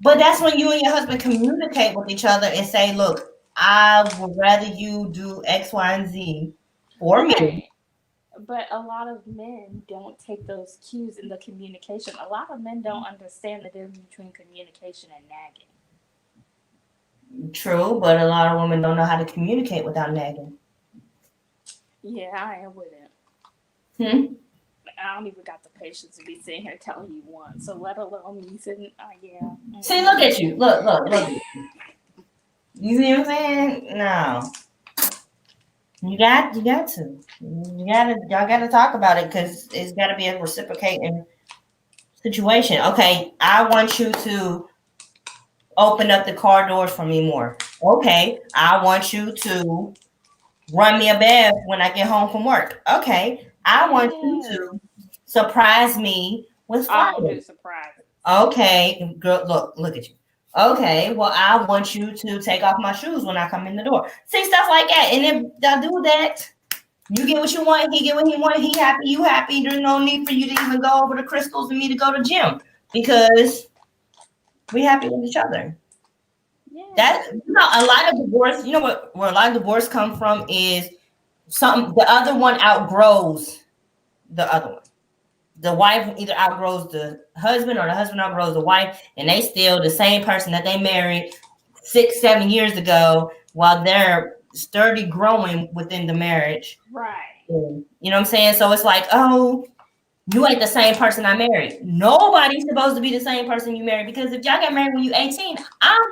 But that's when you and your husband communicate with each other and say, look, I would rather you do X, Y, and Z for me. But a lot of men don't take those cues in the communication. A lot of men don't understand the difference between communication and nagging. True, but a lot of women don't know how to communicate without nagging. Yeah, I am with it. I don't even got the patience to be sitting here telling you one. So let alone me sitting. Yeah. See, look at you. Look. You see what I'm saying? No. You got to. Y'all gotta talk about it because it's gotta be a reciprocating situation. Okay, I want you to open up the car doors for me more. Okay, I want you to run me a bath when I get home from work. Okay, I want you to surprise me with I don't do flowers. surprises. Okay, girl, look at you. Okay, well, I want you to take off my shoes when I come in the door. See, stuff like that. And if I do that, you get what you want, he get what he want, he happy, you happy. There's no need for you to even go over to Crystal's and me to go to gym because we happy with each other. Yeah. That a lot of divorce, where a lot of divorce come from is the other one outgrows the other one. The wife either outgrows the husband or the husband outgrows the wife, and they still the same person that they married 6-7 years ago while they're sturdy growing within the marriage. Right. You know what I'm saying? So it's like, oh, you ain't the same person I married. Nobody's supposed to be the same person you married because if y'all got married when you're 18, I'm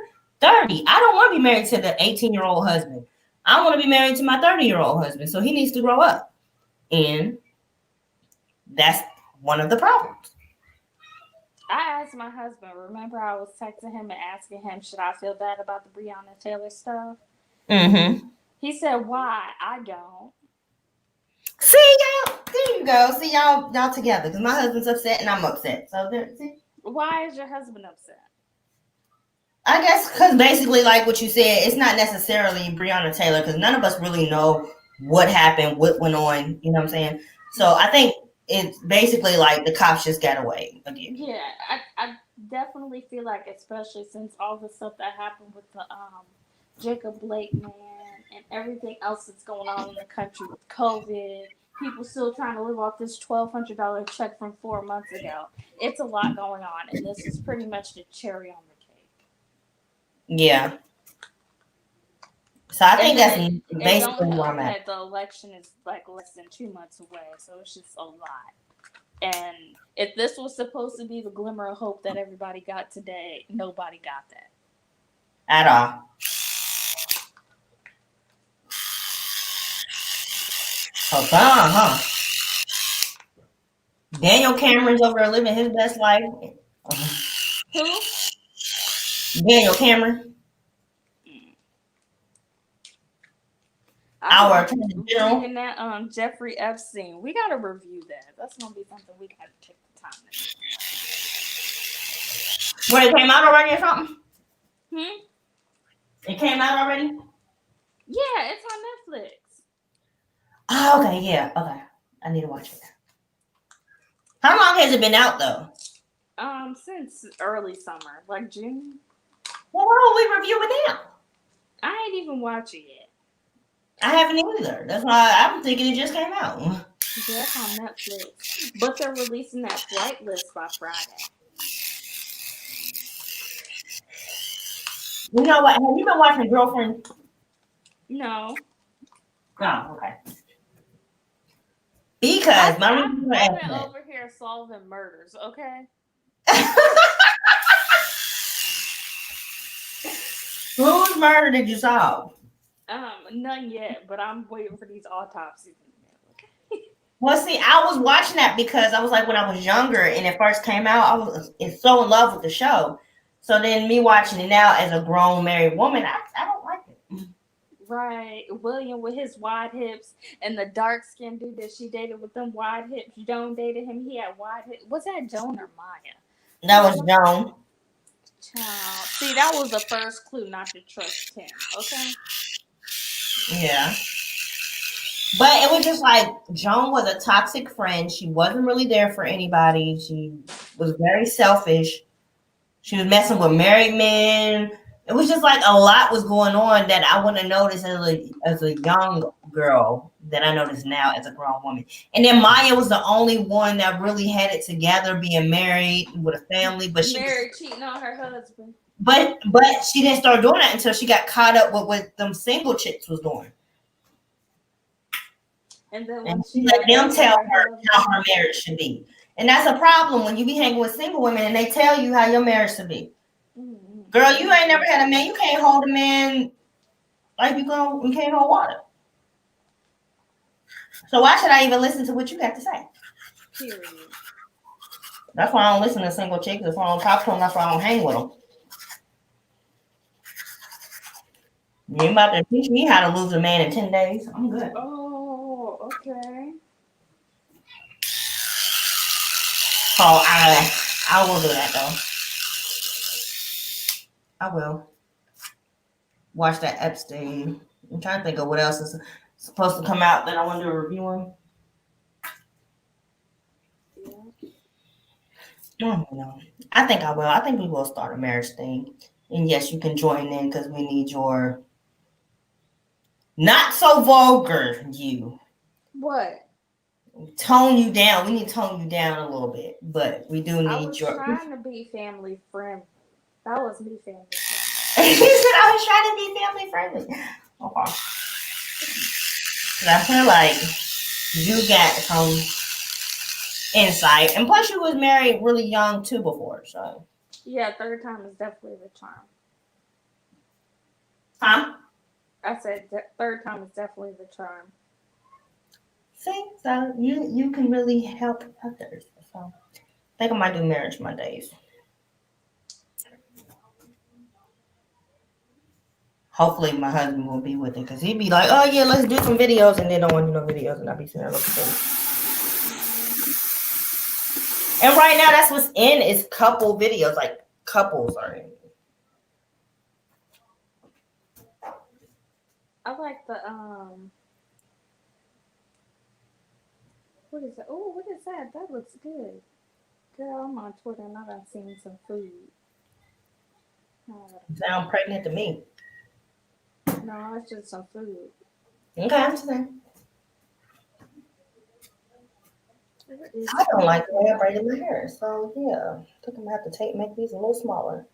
30. I don't want to be married to the 18-year-old husband. I want to be married to my 30-year-old husband. So he needs to grow up. And that's one of the problems. I asked my husband, remember I was texting him and asking him, should I feel bad about the Breonna Taylor stuff? Mm-hmm. He said, why? I don't. See, y'all, there you go. See, y'all together. Because my husband's upset and I'm upset. So there, see. Why is your husband upset? I guess because basically, like what you said, it's not necessarily Breonna Taylor because none of us really know what happened, what went on. You know what I'm saying? So I think it's basically like the cops just got away again. Yeah, I definitely feel like, especially since all the stuff that happened with the Jacob Blake man and everything else that's going on in the country with COVID, people still trying to live off this $1,200 check from 4 months ago. It's a lot going on, and this is pretty much the cherry on the cake. Yeah. So I think that's basically where I'm at. The election is like less than 2 months away, so it's just a lot. And if this was supposed to be the glimmer of hope that everybody got today, nobody got that. At all. Huh? Daniel Cameron's over there living his best life. Who? Daniel Cameron. Our Attorney General. And that Jeffrey Epstein. We gotta review that. That's gonna be something we gotta take the time to. Where it came out already or something? It came out already? Yeah, it's on Netflix. Oh, okay, yeah, okay. I need to watch it. How long has it been out though? Since early summer, like June. Well, why don't we review it now? I ain't even watched it yet. I haven't either. That's why I'm thinking it just came out. That's on Netflix. But they're releasing that flight list by Friday. You know what? Have you been watching Girlfriend? No. Oh, okay. Because I've been over here solving murders, okay? Whose murder did you solve? None yet, but I'm waiting for these autopsies. Okay. Well, see, I was watching that because I was like, when I was younger and it first came out, I was so in love with the show. So then me watching it now as a grown married woman, I don't like it. Right. William with his wide hips and the dark skinned dude that she dated with them wide hips. Joan dated him. He had wide hips. Was that Joan or Maya? That was Joan. Child. See, that was the first clue not to trust him. Okay. Yeah. But it was just like Joan was a toxic friend. She wasn't really there for anybody. She was very selfish. She was messing with married men. It was just like a lot was going on that I wouldn't have noticed as a young girl that I noticed now as a grown woman. And then Maya was the only one that really had it together, being married with a family. But she married, cheating on her husband. But she didn't start doing that until she got caught up with what them single chicks was doing. And then when And she let them got tell her her how her marriage should be. And that's a problem when you be hanging with single women and they tell you how your marriage should be. Mhm. Girl, you ain't never had a man. You can't hold a man like you can't hold water. So why should I even listen to what you got to say? Period. That's why I don't listen to single chicks. That's why I don't talk to them. That's why I don't hang with them. You ain't about to teach me how to lose a man in 10 days. I'm good. Oh, okay. Oh, I will do that though. I will. Watch that Epstein. I'm trying to think of what else is supposed to come out that I want to do a review on. I don't know. I think I will. I think we will start a marriage thing. And yes, you can join in because we need your not so vulgar you. What? Tone you down. We need to tone you down a little bit. But we do I need was your trying to be family friendly. That was me family friendly. He said I was trying to be family friendly. Okay. But I feel like you got some insight. And plus you was married really young too before, so. Yeah, third time is definitely the charm. Huh? I said third time is definitely the charm. See, so you can really help others. So I think I might do marriage Mondays. Hopefully my husband will be with it because he'd be like, oh yeah, let's do some videos, and then don't want to do no videos, and I'll be sitting there looking for it. And right now that's what's in is couple videos, like couples are in. I like the what is that? Oh, what is that? That looks good. Girl, I'm on Twitter and I done seen some food. Sound pregnant to me. No, it's just some food. Okay, I'm saying. I don't like the way I braided my hair, so yeah, I think I'm gonna have to make these a little smaller.